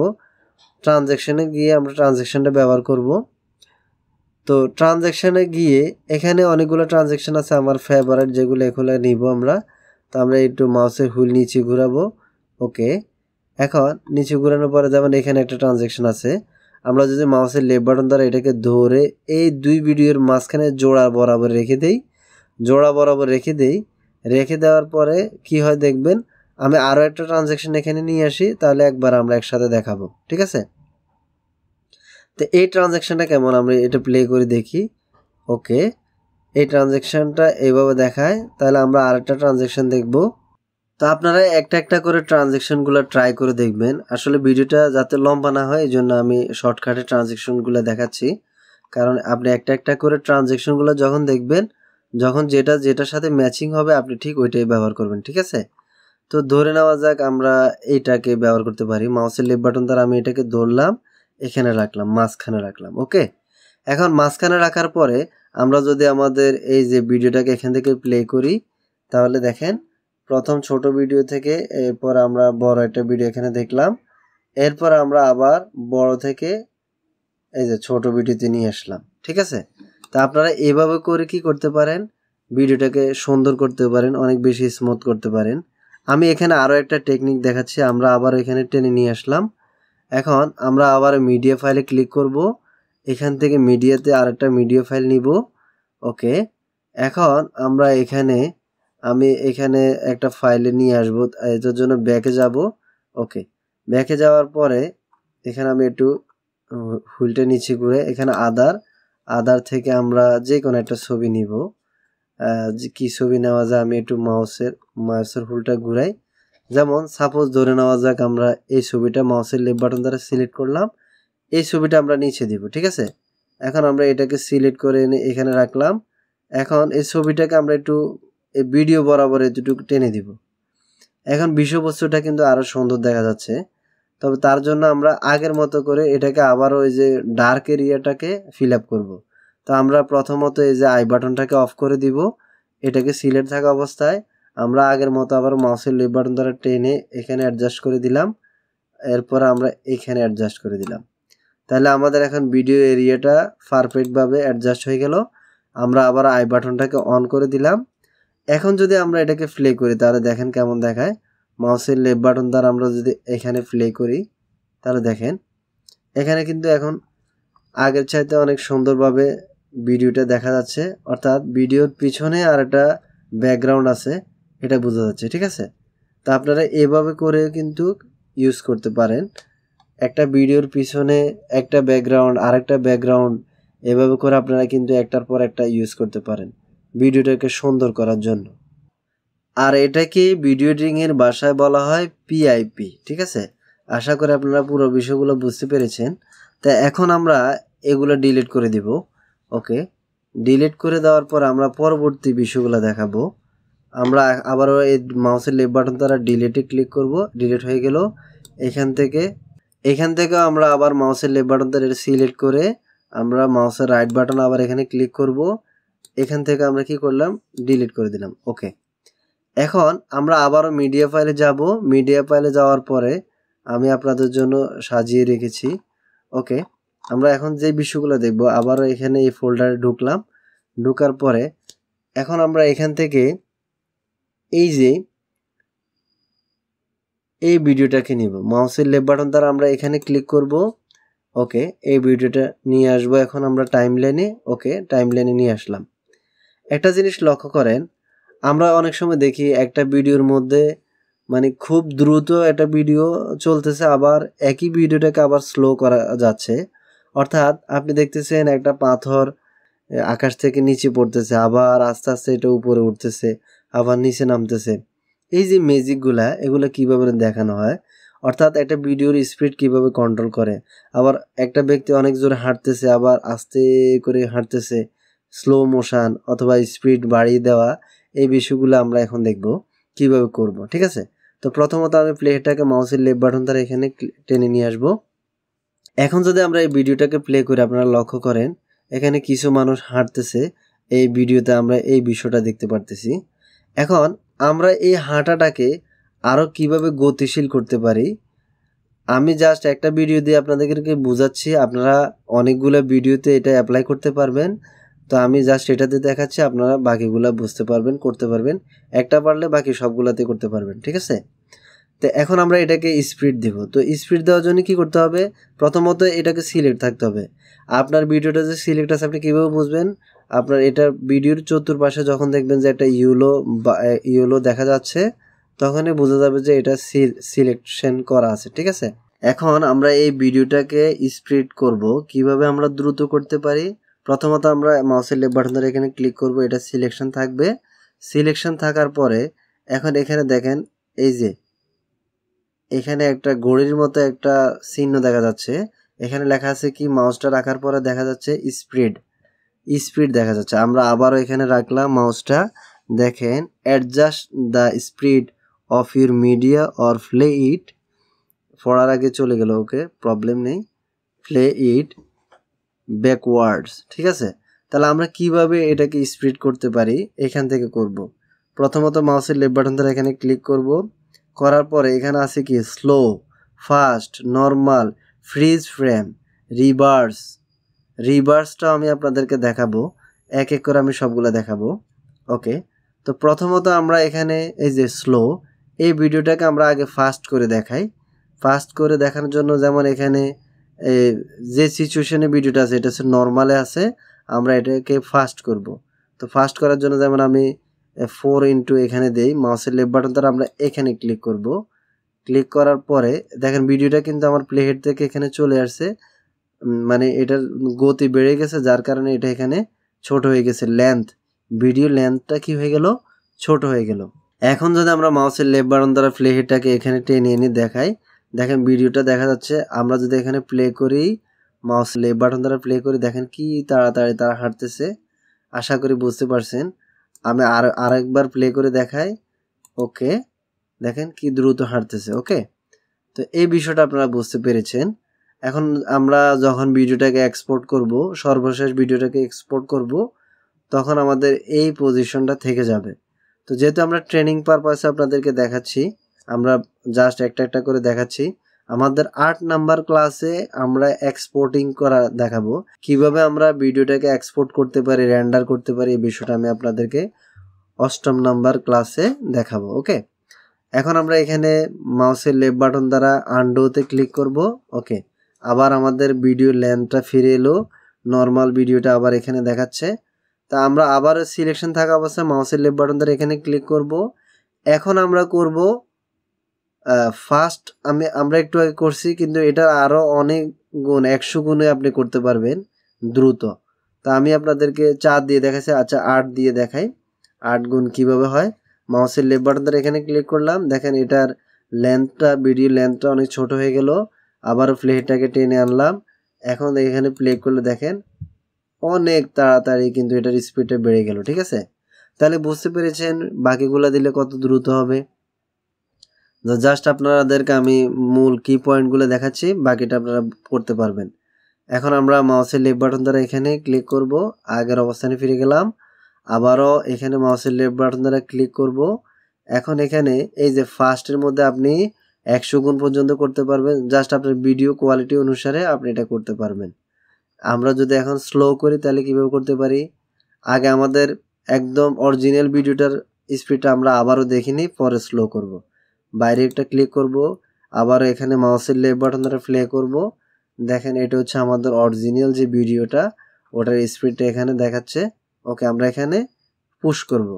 ট্রানজ্যাকশনে গিয়ে আমরা ট্রানজ্যাকশনটা ব্যবহার করব। তো ট্রানজ্যাকশনে গিয়ে এখানে অনেকগুলো ট্রানজ্যাকশন আছে আমার ফেভারিট, যেগুলো এগুলো নিব আমরা। তো আমরা একটু মাউসের হুইল নিচে ঘোরাবো। ওকে, এখন নিচে ঘোরানোর পরে যেমন এখানে একটা ট্রানজ্যাকশন আছে, আমরা যদি মাউসের লেফট বাটন দ্বারা এটাকে ধরে এই 2 ভিডিওর মাঝখানে জোড়া বরাবর রেখে দেই, রেখে দেওয়ার পরে কি হয় দেখবেন, আমি আরও একটা ট্রানজ্যাকশন এখানে নিয়ে আসি, তাহলে একবার আমরা একসাথে দেখাবো, ঠিক আছে। তো এই ট্রানজ্যাকশনটা কেমন, আমরা এটা প্লে করে দেখি। ওকে, এই ট্রানজ্যাকশনটা এইভাবে দেখায়, তাহলে আমরা আরেকটা ট্রানজ্যাকশন দেখব। তো আপনারা একটা করে ট্রানজ্যাকশনগুলো ট্রাই করে দেখবেন। আসলে ভিডিওটা যাতে লম্বা না হয় এই জন্য আমি শর্টকাটে ট্রানজ্যাকশনগুলো দেখাচ্ছি, কারণ আপনি একটা করে ট্রানজ্যাকশনগুলো যখন দেখবেন, যখন যেটার সাথে ম্যাচিং হবে আপনি ঠিক ওইটাই ব্যবহার করবেন, ঠিক আছে। তো ধরে নেওয়া যাক আমরা এইটাকে ব্যবহার করতে পারি, মাউসের লেফট বাটন দ্বারা আমি এটাকে ধরলাম, এখানে রাখলাম, মাঝখানে রাখলাম। ওকে, এখন মাঝখানে রাখার পরে আমরা যদি আমাদের এই যে ভিডিওটাকে এখান থেকে প্লে করি তাহলে দেখেন প্রথম ছোট ভিডিও থেকে এরপর আমরা বড় একটা ভিডিও এখানে দেখলাম, এরপর আমরা আবার বড় থেকে এই যে ছোট ভিডিওতে নিয়ে আসলাম, ঠিক আছে। তা আপনারা এভাবে করে কি করতে পারেন, ভিডিওটাকে সুন্দর করতে পারেন, অনেক বেশি স্মুথ করতে পারেন। আমি এখানে আরও একটা টেকনিক দেখাচ্ছি, আমরা আবার এখানে টেনে নিয়ে আসলাম। এখন আমরা আবার মিডিয়া ফাইলে ক্লিক করব, এখান থেকে মিডিয়াতে আরেকটা মিডিয়া ফাইল নিব। ওকে, এখন আমরা আমি এখানে একটা ফাইলে নিয়ে আসবো, এটার জন্য ব্যাকে যাব। ওকে, ব্যাকে যাওয়ার পরে এখানে আমি একটু হুইলটা নিচে ঘুরে এখানে আদার থেকে আমরা যে কোনো একটা ছবি নিব। কি ছবি নেওয়া যায়, আমি একটু মাউসের হুইলটা ঘুরাই, যেমন সাপোজ ধরে নেওয়া যাক আমরা এই ছবিটা মাউসের লেফট বাটন দ্বারা সিলেক্ট করলাম, এই ছবিটা আমরা নিচে দিব, ঠিক আছে। এখন আমরা এটাকে সিলেক্ট করে এনে এখানে রাখলাম। এখন এই ছবিটাকে আমরা একটু এই ভিডিও বরাবর এতটুকু টেনে দিব। এখন বিষয়বস্তুটা কিন্তু আরো সুন্দর দেখা যাচ্ছে। তবে তার জন্য আমরা আগের মতো করে এটাকে আবার ওই যে ডার্ক এরিয়াটাকে ফিল আপ করবো। তো আমরা প্রথমত এই যে আই বাটনটাকে অফ করে দিব, এটাকে সিলেক্ট থাকা অবস্থায় আমরা আগের মতো আবার মাউসের লেফট বাটন দ্বারা টেনে এখানে অ্যাডজাস্ট করে দিলাম, এরপর আমরা এখানে অ্যাডজাস্ট করে দিলাম। তাহলে আমাদের এখন ভিডিও এরিয়াটা পারফেক্টভাবে অ্যাডজাস্ট হয়ে গেল। আমরা আবার আই বাটনটাকে অন করে দিলাম। এখন যদি আমরা এটাকে প্লে করি তাহলে দেখেন কেমন দেখায়। মাউসের লেফট বাটন দ্বারা আমরা যদি এখানে প্লে করি তাহলে দেখেন এখানে কিন্তু এখন আগের চাইতে অনেক সুন্দরভাবে ভিডিওটা দেখা যাচ্ছে, অর্থাৎ ভিডিওর পিছনে আর একটা ব্যাকগ্রাউন্ড আছে এটা বোঝা যাচ্ছে। ঠিক আছে, তা আপনারা এভাবে করে কিন্তু ইউজ করতে পারেন। একটা ভিডিওর পিছনে একটা ব্যাকগ্রাউন্ড আরেকটা ব্যাকগ্রাউন্ড এভাবে করে আপনারা কিন্তু একটার পর একটা ইউজ করতে পারেন ভিডিওটাকে সুন্দর করার জন্য। আর এটাকে ভিডিও এডিটিংয়ের ভাষায় বলা হয় পিআইপি। ঠিক আছে, আশা করি আপনারা পুরো বিষয়গুলো বুঝতে পেরেছেন। তা এখন আমরা এগুলো ডিলিট করে দিব। ওকে, ডিলিট করে দেওয়ার পর আমরা পরবর্তী বিষয়গুলো দেখাবো। আমরা আবারও এই মাউসের লেফট বাটন দ্বারা ডিলিটে ক্লিক করব, ডিলিট হয়ে গেল। এখান থেকে আমরা আবার মাউসের লেফট বাটন দ্বারা সিলেক্ট করে আমরা মাউসের রাইট বাটন আবার এখানে ক্লিক করব। এখান থেকে আমরা কি করলাম, ডিলিট করে দিলাম। ওকে, এখন আমরা আবারও মিডিয়া ফাইলে যাব। মিডিয়া ফাইলে যাওয়ার পরে আমি আপনাদের জন্য সাজিয়ে রেখেছি। ওকে, আমরা এখন যে বিষয়গুলো দেখব, আবারও এখানে এই ফোল্ডারে ঢুকলাম। ঢোকার পরে এখন আমরা এখান থেকে এই যে এই ভিডিওটাকে নিব, মাউসের লেফট বাটন দ্বারা আমরা এখানে ক্লিক করব। ওকে, এই ভিডিওটা নিয়ে আসবো এখন আমরা টাইমলাইনে। ওকে, টাইমলাইনে নিয়ে আসলাম। একটা জিনিস লক্ষ্য করেন, আমরা অনেক সময় দেখি একটা ভিডিওর মধ্যে মানে খুব দ্রুত একটা ভিডিও চলতেছে, আবার একই ভিডিওটাকে আবার স্লো করা যাচ্ছে। অর্থাৎ আপনি দেখতেছেন একটা পাথর আকাশ থেকে নিচে পড়তেছে, আবার আস্তে আস্তে এটা উপরে উঠতেছে, আবার নিচে নামতেছে। এই যে ম্যাজিকগুলা এগুলো কিভাবে দেখানো হয়, অর্থাৎ একটা ভিডিওর স্পিড কিভাবে কন্ট্রোল করে। আবার একটা ব্যক্তি অনেক জোরে হাঁটতেছে, আবার আস্তে করে হাঁটতেছে, স্লো মোশন অথবা স্পিড বাড়িয়ে দেওয়া, এই বিষয়গুলো আমরা এখন দেখব কিভাবে করব। ঠিক আছে, তো প্রথমত আমি প্লেটাকে মাউসের লেফট বাটন দ্বারা এখানে টেনে নিয়ে আসব। এখন যদি আমরা এই ভিডিওটাকে প্লে করি, আপনারা লক্ষ্য করেন এখানে কিছু মানুষ হাঁটতেছে। এই ভিডিওতে আমরা এই বিষয়টা দেখতে পারতেছি। এখন আমরা এই হাঁটাটাকে আরও কিভাবে গতিশীল করতে পারি, আমি জাস্ট একটা ভিডিও দিয়ে আপনাদেরকে বোঝাচ্ছি। আপনারা অনেকগুলো ভিডিওতে এটা অ্যাপ্লাই করতে পারবেন। তো আমি জাস্ট এটাতে দেখাচ্ছি, আপনারা বাকিগুলো বুঝতে পারবেন, করতে পারবেন। একটা পারলে বাকি সবগুলাতে করতে পারবেন। ঠিক আছে, তো এখন আমরা এটাকে স্পিড দিব। তো স্পিড দেওয়ার জন্য কি করতে হবে, প্রথমত এটাকে সিলেক্ট থাকতে হবে। আপনার ভিডিওটা যে সিলেক্ট আছে আপনি কীভাবে বুঝবেন, আপনার এটা ভিডিওর চতুর্পাশে যখন দেখবেন যে একটা ইয়েলো দেখা যাচ্ছে, তখনই বোঝা যাবে যে এটা সিলেকশন করা আছে। ঠিক আছে, এখন আমরা এই ভিডিওটাকে স্পিড করব, কিভাবে আমরা দ্রুত করতে পারি। প্রথমত আমরা মাউসের লেফট বাটন ধরে এখানে ক্লিক করব, এটা সিলেকশন থাকবে। সিলেকশন থাকার পরে এখন এখানে দেখেন এই যে এখানে একটা ঘড়ির মতো একটা চিহ্ন দেখা যাচ্ছে। এখানে লেখা আছে কি, মাউসটা রাখার পরে দেখা যাচ্ছে স্পিড দেখা যাচ্ছে। আমরা আবারও এখানে রাখলাম মাউসটা, দেখেন adjust the speed of your media or play it, পড়ার আগে চলে গেল। ওকে, প্রবলেম নেই, প্লে ইট ব্যাকওয়ার্ডস। ঠিক আছে, তাহলে আমরা কিভাবে এটাকে স্পিড করতে পারি এখান থেকে করব। প্রথমত মাউসের লেফট বাটন ধরে এখানে ক্লিক করব। করার পরে এখানে আছে কি, slow, fast, normal, freeze frame, রিভার্সটাও আমি আপনাদেরকে দেখাবো, এক এক করে আমি সবগুলো দেখাবো। ওকে, তো প্রথমত আমরা এখানে এই যে স্লো, এই ভিডিওটাকে আমরা আগে ফাস্ট করে দেখাই। ফাস্ট করে দেখানোর জন্য যেমন এখানে যে সিচুয়েশনে ভিডিওটা আছে এটা হচ্ছে নর্মালে আছে, আমরা এটাকে ফাস্ট করব। তো ফাস্ট করার জন্য যেমন আমি 4 এখানে দেই, মাউসের লেফট বাটন দ্বারা আমরা এখানে ক্লিক করব। ক্লিক করার পরে দেখেন ভিডিওটা কিন্তু আমার প্লে হেড থেকে এখানে চলে আসছে, মানে এটার গতি বেড়ে গেছে, যার কারণে এটা এখানে ছোট হয়ে গেছে। ভিডিও লেন্থটা কি হয়ে গেল, ছোট হয়ে গেল। এখন যদি আমরা মাউসের লেফট বাটন দ্বারা প্লে হেডটাকে এখানে টেনে এনে দেখাই, দেখেন ভিডিওটা দেখা যাচ্ছে। আমরা যদি এখানে প্লে করি, মাউস লেফট বাটন দ্বারা প্লে করি, দেখেন কি তাড়াতাড়ি তারা হাঁটতেছে। আশা করি বুঝতে পারছেন। আমি আরেকবার প্লে করে দেখাই। ওকে, দেখেন কি দ্রুত হাঁটতেছে। ওকে, তো এই বিষয়টা আপনারা বুঝতে পেরেছেন। এখন আমরা যখন ভিডিওটাকে এক্সপোর্ট করব, সর্বশেষ ভিডিওটাকে এক্সপোর্ট করব, তখন আমাদের এই পজিশনটা থেকে যাবে। তো যেহেতু আমরা ট্রেনিং পারপাসে আপনাদেরকে দেখাচ্ছি, আমরা জাস্ট একটা একটা করে দেখাচ্ছি। আমাদের 8 নাম্বার ক্লাসে আমরা এক্সপোর্টিং করা দেখাবো, কিভাবে আমরা ভিডিওটাকে এক্সপোর্ট করতে পারি, রেন্ডার করতে পারি, এই বিষয়টা আমি আপনাদেরকে 8ম নাম্বার ক্লাসে দেখাবো। ওকে, এখন আমরা এখানে মাউসের লেফট বাটন দ্বারা আনডুতে ক্লিক করব। ওকে, আবার আমাদের ভিডিও লেন্থটা ফিরে এলো, নর্মাল ভিডিওটা আবার এখানে দেখাচ্ছে। তা আমরা আবার সিলেকশন থাকা অবস্থায় মাউসের লেফট বাটন দ্বারা এখানে ক্লিক করব। এখন আমরা করব ফার্স্ট আমরা একটু আগে করছি, কিন্তু এটা আরও অনেক গুণ, 100 গুণে আপনি করতে পারবেন দ্রুত। তা আমি আপনাদেরকে 4 দিয়ে দেখাচ্ছি, আচ্ছা 8 দিয়ে দেখাই 8 গুণ কিভাবে হয়। মাউসের লেফট বাটন দ্বারা এখানে ক্লিক করলাম, দেখেন এটার লেন্থটা, ভিডিও লেন্থটা অনেক ছোট হয়ে গেল। আবারও প্লেটাকে টেনে আনলাম, এখন এখানে প্লে করলে দেখেন অনেক তাড়াতাড়ি কিন্তু এটার স্পিডটা বেড়ে গেল। ঠিক আছে, তাহলে বুঝতে পেরেছেন বাকিগুলো দিলে কত দ্রুত হবে। জাস্ট আপনাদেরকে আমি মূল কি পয়েন্টগুলো দেখাচ্ছি, বাকিটা আপনারা করতে পারবেন। এখন আমরা মাউসের লেফট বাটন দ্বারা এখানে ক্লিক করব, আগের অবস্থানে ফিরে গেলাম। আবারও এখানে মাউসের লেফট বাটন দ্বারা ক্লিক করব। এখন এখানে এই যে ফার্স্টের মধ্যে আপনি 100 গুণ পর্যন্ত করতে পারবেন, জাস্ট আপনার ভিডিও কোয়ালিটি অনুসারে আপনি এটা করতে পারবেন। আমরা যদি এখন স্লো করি তাহলে কীভাবে করতে পারি, আগে আমাদের একদম অরিজিনাল ভিডিওটার স্পিডটা আমরা আবারও দেখিনি, পরে স্লো করব। বাইরে একটা ক্লিক করব, আবার এখানে মাউসের লেফট বাটন দ্বারা প্লে করব। দেখেন এটা হচ্ছে আমাদের অরিজিনাল যে ভিডিওটা, ওটার স্পিডটা এখানে দেখাচ্ছে। ওকে, আমরা এখানে পুশ করব।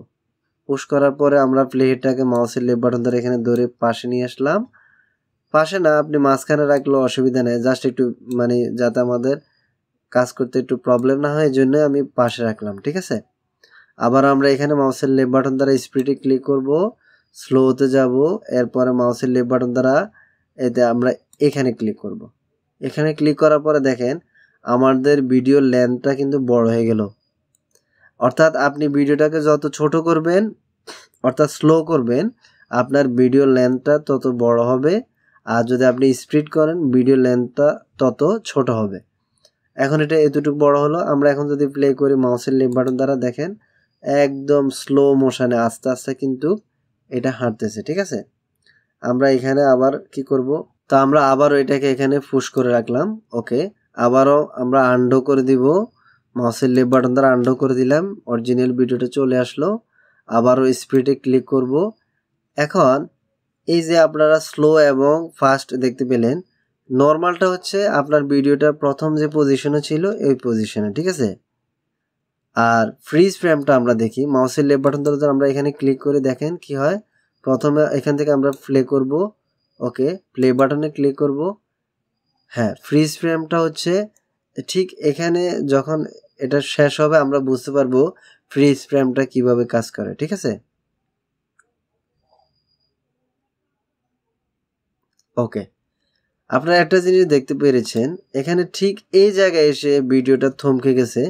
পুশ করার পরে আমরা প্লেটাকে মাউসের লেফট বাটন ধরে এখানে ধরে পাশে নিয়ে আসলাম। পাশে না, আপনি মাঝখানে রাখলেও অসুবিধা নেই, জাস্ট একটু যাতে আমাদের কাজ করতে একটু প্রবলেম না হয়, এই জন্য আমি পাশে রাখলাম। ঠিক আছে, আবার আমরা এখানে মাউসের লেফট বাটন দ্বারা স্পিডে ক্লিক করব, স্লোতে যাব, এরপরে মাউসের লেফট বাটন দ্বারা এতে আমরা এখানে ক্লিক করব। এখানে ক্লিক করার পরে দেখেন আমাদের ভিডিও লেন্থটা কিন্তু বড় হয়ে গেল। অর্থাৎ আপনি ভিডিওটাকে যত ছোট করবেন, অর্থাৎ স্লো করবেন, আপনার ভিডিও লেন্থটা তত বড় হবে। আর যদি আপনি স্পিড করেন, ভিডিও লেন্থটা তত ছোট হবে। এখন এটা এতটুকু বড় হলো। আমরা এখন যদি প্লে করি মাউসের লেফট বাটন দ্বারা, দেখেন একদম স্লো মোশনে আস্তে আস্তে কিন্তু এটা হাঁটতেছে। ঠিক আছে, আমরা এখানে আবার কি করব, তো আমরা আবারও এটাকে এখানে পুশ করে রাখলাম। ওকে, আবারও আমরা আনডো করে দিব, মাউসের লেফট বাটন দ্বারা আনডো করে দিলাম, অরিজিনাল ভিডিওটা চলে আসলো। আবারও স্পিডে ক্লিক করব। এখন এই যে আপনারা স্লো এবং ফাস্ট দেখতে পেলেন, নর্মালটা হচ্ছে আপনার ভিডিওটার প্রথম যে পজিশনে ছিল এই পজিশনে। ঠিক আছে, আর ফ্রিজ ফ্রেমটা আমরা দেখি, মাউসের লেফট বাটন ধরে আমরা এখানে ক্লিক করে দেখেন কি হয়। প্রথমে এখান থেকে আমরা প্লে করব। ওকে, প্লে বাটনে ক্লিক করব। হ্যাঁ, ফ্রিজ ফ্রেমটা হচ্ছে ঠিক এখানে, যখন এটা শেষ হবে আমরা বুঝতে পারবো ফ্রিজ ফ্রেমটা কিভাবে কাজ করে। ঠিক আছে, ওকে, আপনারা একটা জিনিস দেখতে পেরেছেন, এখানে ঠিক এই জায়গায় এসে ভিডিওটা থমকে গেছে,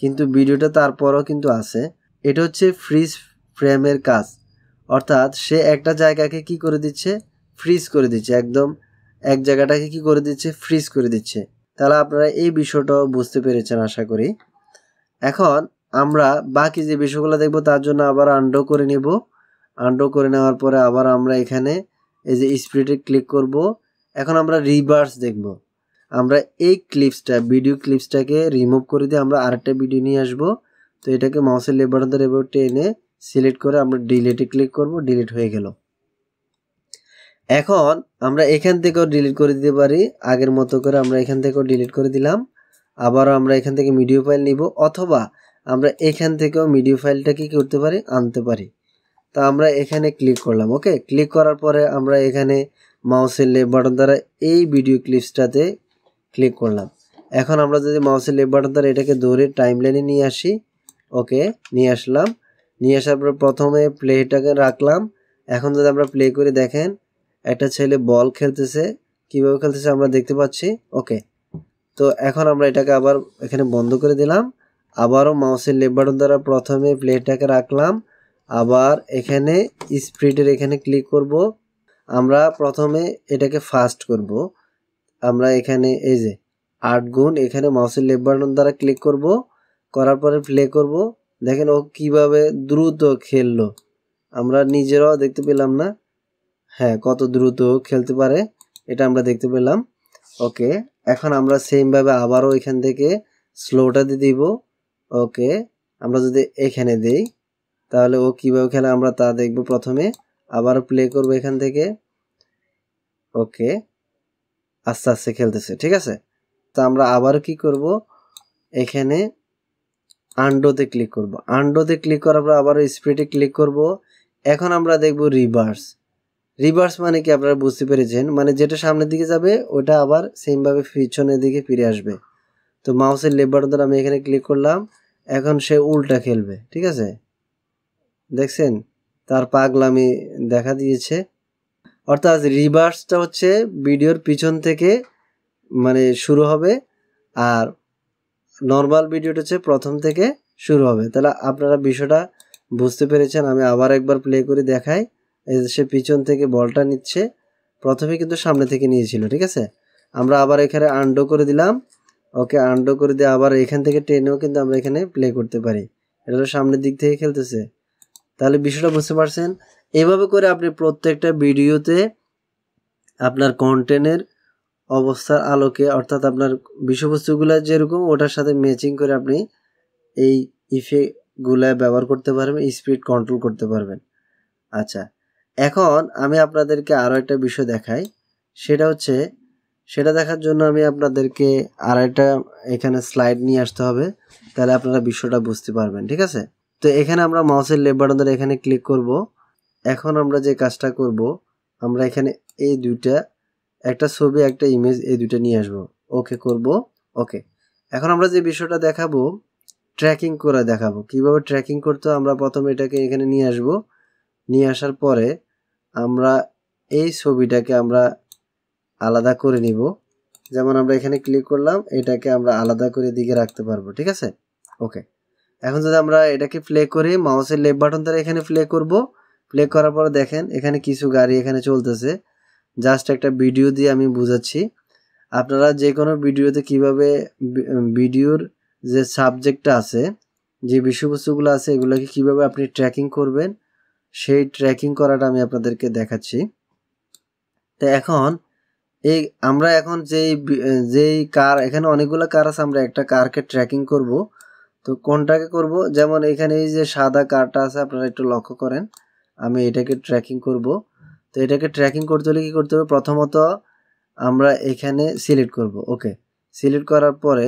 কিন্তু ভিডিওটা তারপরও কিন্তু আছে। এটা হচ্ছে ফ্রিজ ফ্রেমের কাজ, অর্থাৎ সে একটা জায়গাকে কি করে দিচ্ছে, ফ্রিজ করে দিচ্ছে, একদম এক জায়গাটাকে কি করে দিচ্ছে, ফ্রিজ করে দিচ্ছে। তাহলে আপনারা এই বিষয়টাও বুঝতে পেরেছেন আশা করি। এখন আমরা বাকি যে বিষয়গুলো দেখব তার জন্য আবার আনডো করে নেব। আনডো করে নেওয়ার পরে আবার আমরা এখানে এই যে স্পিডে ক্লিক করব। এখন আমরা রিভার্স দেখব। আমরা এই ক্লিপসটা, ভিডিও ক্লিপসটাকে রিমুভ করে দিয়ে আমরা আরেকটা ভিডিও নিয়ে আসব। তো এটাকে মাউসের লেফট বাটন ধরে এবার টেনে সিলেক্ট করে আমরা ডিলিটে ক্লিক করব, ডিলিট হয়ে গেল। এখন আমরা এখান থেকেও ডিলিট করে দিতে পারি, আগের মতো করে আমরা এখান থেকেও ডিলিট করে দিলাম। আবারও আমরা এখান থেকে ভিডিও ফাইল নিব, অথবা আমরা এখান থেকেও ভিডিও ফাইলটা কি করতে পারি, আনতে পারি। তা আমরা এখানে ক্লিক করলাম। ওকে, ক্লিক করার পরে আমরা এখানে মাউসের লেফট বাটন দ্বারা এই ভিডিও ক্লিপসটাতে ক্লিক করলাম। এখন আমরা যদি মাউসের লেফট বাটন দ্বারা এটাকে ধরে টাইমলাইনে নিয়ে আসি, ওকে, নিয়ে আসলাম। নিয়ে আসার পর প্রথমে প্লেটাকে রাখলাম। এখন যদি আমরা প্লে করে দেখেন একটা ছেলে বল খেলতেছে, কিভাবে খেলতেছে আমরা দেখতে পাচ্ছি। ওকে, তো এখন আমরা এটাকে আবার এখানে বন্ধ করে দিলাম। আবারও মাউসের লেফট বাটন দ্বারা প্রথমে প্লেটাকে রাখলাম, আবার এখানে স্পিডের এখানে ক্লিক করব। আমরা প্রথমে এটাকে ফাস্ট করব। আমরা এখানে এই যে 8 গুণ এখানে মাউসের লেফট বাটন দ্বারা ক্লিক করব, করার পরে প্লে করব। দেখেন ও কিভাবে দ্রুত খেললো, আমরা নিজেরাও দেখতে পেলাম না। হ্যাঁ, কত দ্রুত খেলতে পারে। এটা আমরা দেখতে পেলাম। ওকে, এখন আমরা সেম ভাবে আবারও এখান থেকে স্লোটা দিয়ে দিব। ওকে, আমরা যদি এখানে দেই তাহলে ও কিভাবে খেলে আমরা তা দেখব। প্রথমে আবার প্লে করব এখান থেকে। ওকে, আস্তে আস্তে খেলতেছে, ঠিক আছে। তো আমরা আবার কি করব, এখানে আন্ডোতে ক্লিক করব। আন্ডোতে ক্লিক করার পর আবার স্প্রেডে ক্লিক করব। এখন আমরা দেখব রিভার্স। রিভার্স মানে কি আপনারা বুঝতে পেরেছেন, মানে যেটা সামনের দিকে যাবে ওটা আবার সেম ভাবে পিছনের দিকে ফিরে আসবে। তো মাউসের লেফট বাটন ধরে আমি এখানে ক্লিক করলাম, এখন সে উল্টা খেলবে, ঠিক আছে। দেখছেন তার পাগলামি দেখা দিয়েছে। অর্থাৎ রিভার্সটা হচ্ছে ভিডিওর পিছন থেকে মানে শুরু হবে, আর নর্মাল ভিডিওটা হচ্ছে প্রথম থেকে শুরু হবে। তাহলে আপনারা বিষয়টা বুঝতে পেরেছেন। আমি আবার একবার প্লে করে দেখাই। এই যে সে পিছন থেকে বলটা নিচ্ছে, প্রথমে কিন্তু সামনে থেকে নিয়েছিল, ঠিক আছে। আমরা আবার এখানে আন্ডো করে দিলাম। ওকে, আন্ডো করে দিয়ে আবার এখান থেকে টেনেও কিন্তু আমরা এখানে প্লে করতে পারি। এটা তো সামনের দিক থেকে খেলতেছে। তাহলে বিষয়টা বুঝতে পারছেন। এভাবে করে আপনি প্রত্যেকটা ভিডিওতে আপনার কন্টেন্টের অবস্থার আলোকে, অর্থাৎ আপনার বিষয়বস্তুগুলো যেরকম ওটার সাথে ম্যাচিং করে আপনি এই ইফেক্টগুলো ব্যবহার করতে পারবেন, স্পিড কন্ট্রোল করতে পারবেন। আচ্ছা, এখন আমি আপনাদেরকে আরও একটা বিষয় দেখাই। সেটা দেখার জন্য আমি আপনাদেরকে আর একটা এখানে স্লাইড নিয়ে আসতে হবে, তাহলে আপনারা বিষয়টা বুঝতে পারবেন, ঠিক আছে। তো এখানে আমরা মাউসের লেফট বাটন ধরে এখানে ক্লিক করব। এখন আমরা যে কাজটা করব, আমরা এখানে এই দুইটা, একটা ছবি একটা ইমেজ, এই দুইটা নিয়ে আসব। ওকে করব। ওকে, এখন আমরা যে বিষয়টা দেখাবো ট্র্যাকিং করে দেখাবো। কিভাবে ট্র্যাকিং করতে আমরা প্রথমে এটাকে এখানে নিয়ে আসব। নিয়ে আসার পরে আমরা এই ছবিটাকে আমরা আলাদা করে নিব। যেমন আমরা এখানে ক্লিক করলাম, এটাকে আমরা আলাদা করে দিকে রাখতে পারবো, ঠিক আছে। ওকে, এখন যদি আমরা এটাকে প্লে করি, মাউসের লেফট বাটন ধরে এখানে প্লে করব। প্লে করার পর দেখেন এখানে কিছু গাড়ি এখানে চলতেছে। জাস্ট একটা ভিডিও দিয়ে আমি বুঝাচ্ছি। আপনারা যে কোনো ভিডিওতে কিভাবে ভিডিওর যে সাবজেক্টটা আছে, যে বিষয়বস্তুগুলো আছে, এগুলোকে কিভাবে আপনি ট্র্যাকিং করবেন, সেই ট্র্যাকিং করাটা আমি আপনাদেরকে দেখাচ্ছি। তো এখন আমরা এখন যেই কার, এখানে অনেকগুলো কার আছে, আমরা একটা কারকে ট্র্যাকিং করব। তো কোনটাকে করব, যেমন এখানে এই যে সাদা কারটা আছে, আপনারা একটু লক্ষ্য করেন, আমি এটাকে ট্র্যাকিং করব। তো এটাকে ট্র্যাকিং করতে হলে কি করতে হবে, প্রথমত আমরা এখানে সিলেক্ট করব। ওকে, সিলেক্ট করার পরে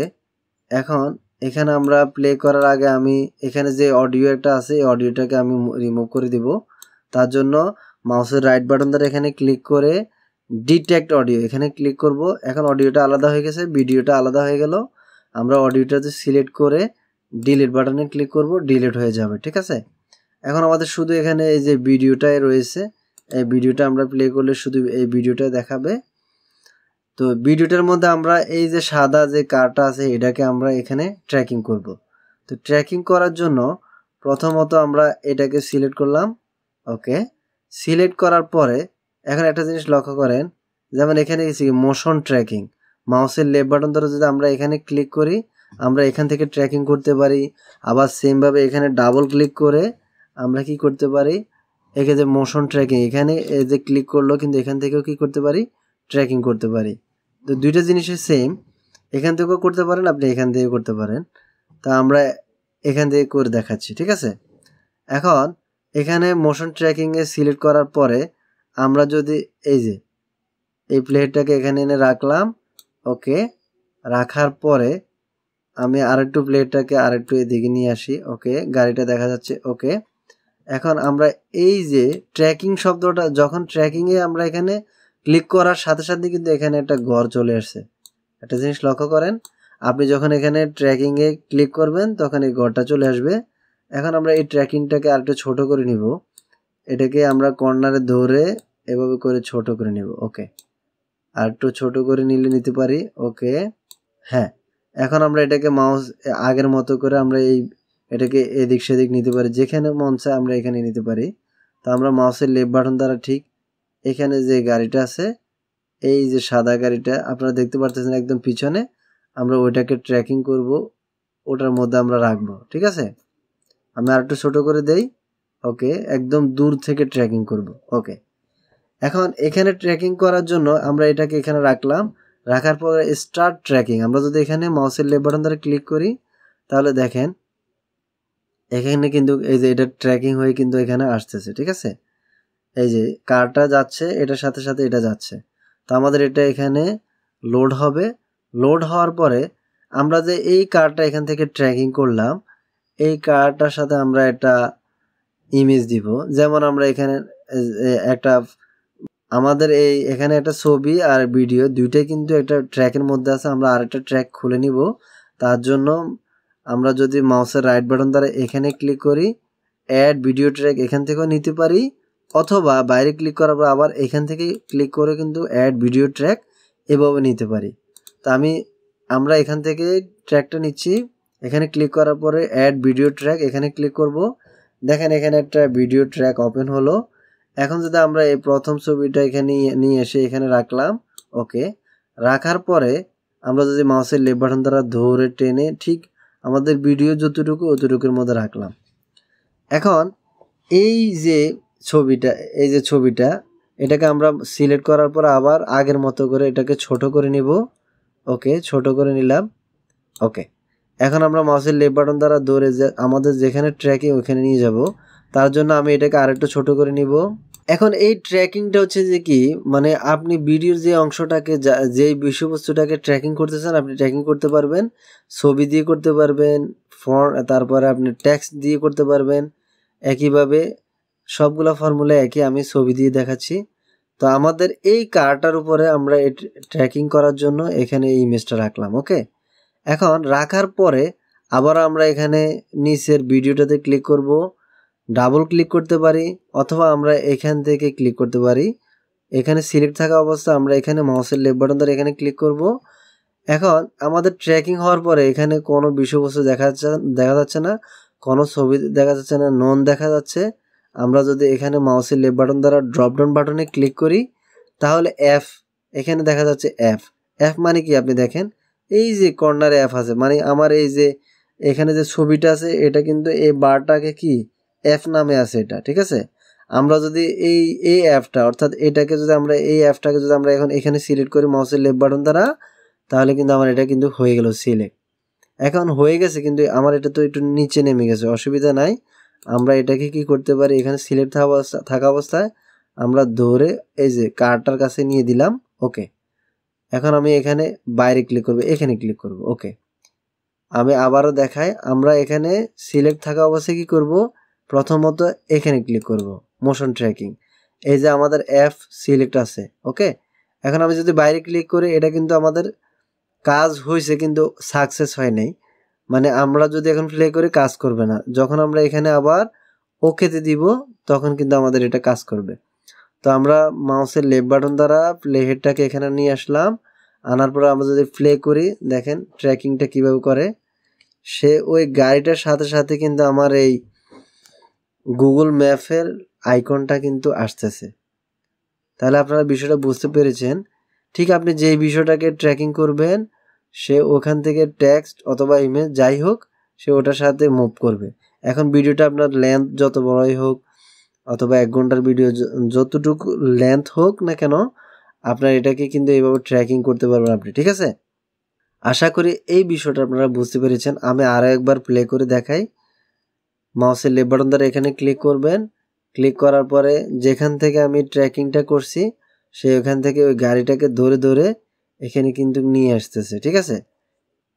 এখন এখানে আমরা প্লে করার আগে আমি এখানে যে অডিও একটা আছে, এই অডিওটাকে আমি রিমুভ করে দিব। তার জন্য মাউসের রাইট বাটন ধরে এখানে ক্লিক করে ডিটেক্ট অডিও এখানে ক্লিক করব। এখন অডিওটা আলাদা হয়ে গেছে, ভিডিওটা আলাদা হয়ে গেল। আমরা অডিওটাতে সিলেক্ট করে ডিলিট বাটনে ক্লিক করব, ডিলিট হয়ে যাবে, ঠিক আছে। এখন আমাদের শুধু এখানে এই যে ভিডিওটাই রয়েছে, এই ভিডিওটা আমরা প্লে করলে শুধু এই ভিডিওটা দেখাবে। তো ভিডিওটার মধ্যে আমরা এই যে সাদা যে কারটা আছে, এটাকে আমরা এখানে ট্র্যাকিং করব। তো ট্র্যাকিং করার জন্য প্রথমত আমরা এটাকে সিলেক্ট করলাম। ওকে, সিলেক্ট করার পরে এখন একটা জিনিস লক্ষ্য করেন, যেমন এখানে মোশন ট্র্যাকিং, মাউসের লেফট বাটন ধরে যদি আমরা এখানে ক্লিক করি, আমরা এখান থেকে ট্র্যাকিং করতে পারি। আবার সেমভাবে এখানে ডাবল ক্লিক করে আমরা কি করতে পারি, এখানে যে মোশন ট্র্যাকিং, এখানে এই যে ক্লিক করলো কিন্তু এখান থেকেও কি করতে পারি, ট্র্যাকিং করতে পারি। তো দুইটা জিনিসের সেম, এখান থেকেও করতে পারেন, আপনি এখান থেকে করতে পারেন। তা আমরা এখান থেকে করে দেখাচ্ছি, ঠিক আছে। এখন এখানে মোশন ট্র্যাকিংয়ে সিলেক্ট করার পরে আমরা যদি এই যে এই প্লেটটাকে এখানে এনে রাখলাম। ওকে, রাখার পরে আমি আরেকটু প্লেটটাকে আরেকটু এদিকে নিয়ে আসি। ওকে, গাড়িটা দেখা যাচ্ছে। ওকে, এখন আমরা এই যে ট্র্যাকিং শব্দটা, যখন ট্র্যাকিংয়ে আমরা এখানে ক্লিক করার সাথে সাথে কিন্তু এখানে একটা ঘর চলে আসছে। একটা জিনিস লক্ষ্য করেন, আপনি যখন এখানে ট্র্যাকিংয়ে ক্লিক করবেন তখন এই ঘরটা চলে আসবে। এখন আমরা এই ট্র্যাকিংটাকে আরেকটু ছোট করে নিব, এটাকে আমরা কর্নারে ধরে এভাবে করে ছোট করে নিব। ওকে, আর একটু ছোট করে নিতে পারি। ওকে, হ্যাঁ, এখন আমরা এটাকে মাউস আগের মতো করে আমরা এটাকে এদিক সেদিক নিতে পারি, যেখানে মন চায় আমরা এখানে নিতে পারি। তো আমরা মাউসের লেফট বাটন দ্বারা ঠিক এখানে যে গাড়িটা আছে, এই যে সাদা গাড়িটা আপনারা দেখতে পারতেছেন একদম পিছনে, আমরা ওইটাকে ট্র্যাকিং করব, ওটার মধ্যে আমরা রাখবো, ঠিক আছে। আমি আর একটু ছোট করে দেই। ওকে, একদম দূর থেকে ট্র্যাকিং করব। ওকে, এখন এখানে ট্র্যাকিং করার জন্য আমরা এটাকে এখানে রাখলাম, রাখার পরে স্টার্ট ট্র্যাকিং আমরা যদি এখানে মাউসের লেফট বাটন দ্বারা ক্লিক করি তাহলে দেখেন এখানে কিন্তু এই যে এটা ট্র্যাকিং হয়ে কিন্তু এখানে আসতেছে, ঠিক আছে। এই যে কারটা যাচ্ছে, এটার সাথে সাথে এটা যাচ্ছে। তো আমাদের এটা এখানে লোড হবে। লোড হওয়ার পরে আমরা যে এই কারটা এখান থেকে ট্র্যাকিং করলাম, এই কারটার সাথে আমরা একটা ইমেজ দিব। যেমন আমরা এখানে একটা আমাদের এখানে একটা ছবি আর ভিডিও দুইটাই কিন্তু একটা ট্র্যাকের মধ্যে আছে। আমরা আরেকটা ট্র্যাক খুলে নিব। তার জন্য আমরা যদি মাউসের রাইট বাটন দ্বারা এখানে ক্লিক করি, অ্যাড ভিডিও ট্র্যাক এখান থেকেও নিতে পারি, অথবা বাইরে ক্লিক করার পর আবার এখান থেকে ক্লিক করে কিন্তু অ্যাড ভিডিও ট্র্যাক এভাবে নিতে পারি। তো আমরা এখান থেকে ট্র্যাকটা নিচ্ছি, এখানে ক্লিক করার পরে অ্যাড ভিডিও ট্র্যাক এখানে ক্লিক করব। দেখেন এখানে একটা ভিডিও ট্র্যাক ওপেন হলো। এখন যদি আমরা এই প্রথম ছবিটা এখানে নিয়ে এসে এখানে রাখলাম, ওকে। রাখার পরে আমরা যদি মাউসের লেফট বাটন দ্বারা ধরে টেনে ঠিক আমাদের ভিডিও যতটুকু অতটুকুর মধ্যে রাখলাম। এখন এই যে ছবিটা এটাকে আমরা সিলেক্ট করার পর আবার আগের মতো করে এটাকে ছোট করে নিব। ওকে, ছোট করে নিলাম। ওকে, এখন আমরা মাউসের লেফট বাটন দ্বারা ধরে আমাদের যেখানে ট্র্যাকিং ওখানে নিয়ে যাব। তার জন্য আমি এটাকে আরেকটু ছোট করে নিব। এখন এই ট্র্যাকিংটা হচ্ছে যে কি, মানে আপনি ভিডিওর যে অংশটাকে যে বিষয়বস্তুটাকে ট্র্যাকিং করতেছেন আপনি ট্র্যাকিং করতে পারবেন, ছবি দিয়ে করতে পারবেন, তারপরে আপনি টেক্সট দিয়ে করতে পারবেন। একইভাবে সবগুলা ফর্মুলা একই, আমি ছবি দিয়ে দেখাচ্ছি। তো আমাদের এই কারটার উপরে আমরা ট্র্যাকিং করার জন্য এখানে এই ইমেজটা রাখলাম। ওকে, এখন রাখার পরে আবার আমরা এখানে নিচের ভিডিওটাতে ক্লিক করব, ডাবল ক্লিক করতে পারি, অথবা আমরা এখান থেকে ক্লিক করতে পারি। এখানে সিলেক্ট থাকা অবস্থা আমরা এখানে মাউসের লেফট বাটন ধরে এখানে ক্লিক করব। এখন আমাদের ট্র্যাকিং হওয়ার পরে এখানে কোনো বিষয়বস্তু দেখা যাচ্ছে না, কোনো ছবি দেখা যাচ্ছে না, নন দেখা যাচ্ছে। আমরা যদি এখানে মাউসের লেফট বাটন দ্বারা ড্রপ ডাউন বাটনে ক্লিক করি তাহলে এফ এখানে দেখা যাচ্ছে। এফ মানে কি আপনি দেখেন এই যে কর্নারে এফ আছে, মানে আমার এই যে এখানে যে ছবিটা আছে এটা কিন্তু এই বারটাকে কি এফ নামে আছে এটা, ঠিক আছে। আমরা যদি এই অ্যাপটা অর্থাৎ এটাকে যদি আমরা এই অ্যাপটাকে যদি আমরা এখন এখানে সিলেক্ট করি মাউসের লেফট বাটন দ্বারা, তাহলে কিন্তু আমার এটা কিন্তু হয়ে গেল সিলেক্ট। এখন হয়ে গেছে, কিন্তু আমার এটা তো একটু নিচে নেমে গেছে, অসুবিধা নাই। আমরা এটাকে কি করতে পারি, এখানে সিলেক্ট থাকা অবস্থায় আমরা ধরে এই যে কার্ডটার কাছে নিয়ে দিলাম। ওকে, এখন আমি এখানে বাইরে ক্লিক করব, এখানে ক্লিক করব। ওকে, আমি আবারও দেখাই, আমরা এখানে সিলেক্ট থাকা অবস্থায় কি করব, প্রথমত এখানে ক্লিক করব মোশন ট্র্যাকিং, এই যে আমাদের এফ সিলেক্ট আছে। ওকে, এখন আমি যদি বাইরে ক্লিক করি এটা কিন্তু আমাদের কাজ হয়েছে কিন্তু সাকসেস হয় নাই, মানে আমরা যদি এখন প্লে করি কাজ করবে না। যখন আমরা এখানে আবার ওকেতে দিব তখন কিন্তু আমাদের এটা কাজ করবে। তো আমরা মাউসের লেফট বাটন দ্বারা প্লে হেডটাকে এখানে নিয়ে আসলাম, আনার পরে আমরা যদি প্লে করি দেখেন ট্র্যাকিংটা কিভাবে করে। সে ওই গাড়িটার সাথে সাথে কিন্তু আমার এই গুগল ম্যাপের আইকনটা কিন্তু আসতেছে। তাহলে আপনারা বিষয়টা বুঝতে পেরেছেন। ঠিক আপনি যেই বিষয়টাকে ট্র্যাকিং করবেন সে ওখান থেকে টেক্সট অথবা ইমেজ যাই হোক সে ওটার সাথে মুভ করবে। এখন ভিডিওটা আপনার লেন্থ যত বড়ই হোক অথবা 1 ঘন্টার ভিডিও যতটুকু লেন্থ হোক না কেন আপনার এটাকে কিন্তু এইভাবে ট্র্যাকিং করতে পারবেন আপনি, ঠিক আছে। আশা করি এই বিষয়টা আপনারা বুঝতে পেরেছেন। আমি আরও একবার প্লে করে দেখাই। মাউসের লেফট বাটন দ্বারা এখানে ক্লিক করবেন, ক্লিক করার পরে যেখান থেকে আমি ট্র্যাকিংটা করছি সে ওখান থেকে ওই গাড়িটাকে ধরে ধরে এখানে কিন্তু নিয়ে আসতেছে, ঠিক আছে।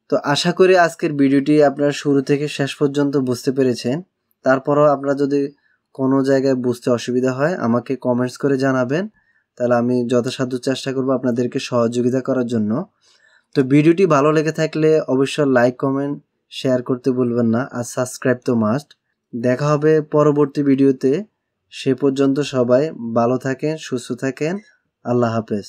তো আশা করি আজকের ভিডিওটি আপনারা শুরু থেকে শেষ পর্যন্ত বুঝতে পেরেছেন। তারপরও আপনারা যদি কোনো জায়গায় বুঝতে অসুবিধা হয় আমাকে কমেন্টস করে জানাবেন, তাহলে আমি যথাসাধ্য চেষ্টা করব আপনাদেরকে সহযোগিতা করার জন্য। তো ভিডিওটি ভালো লেগে থাকলে অবশ্যই লাইক কমেন্ট শেয়ার করতে ভুলবেন না, আর সাবস্ক্রাইব তো মাস্ট। দেখা হবে পরবর্তী ভিডিওতে। সে পর্যন্ত সবাই ভালো থাকেন, সুস্থ থাকেন। আল্লাহ হাফেজ।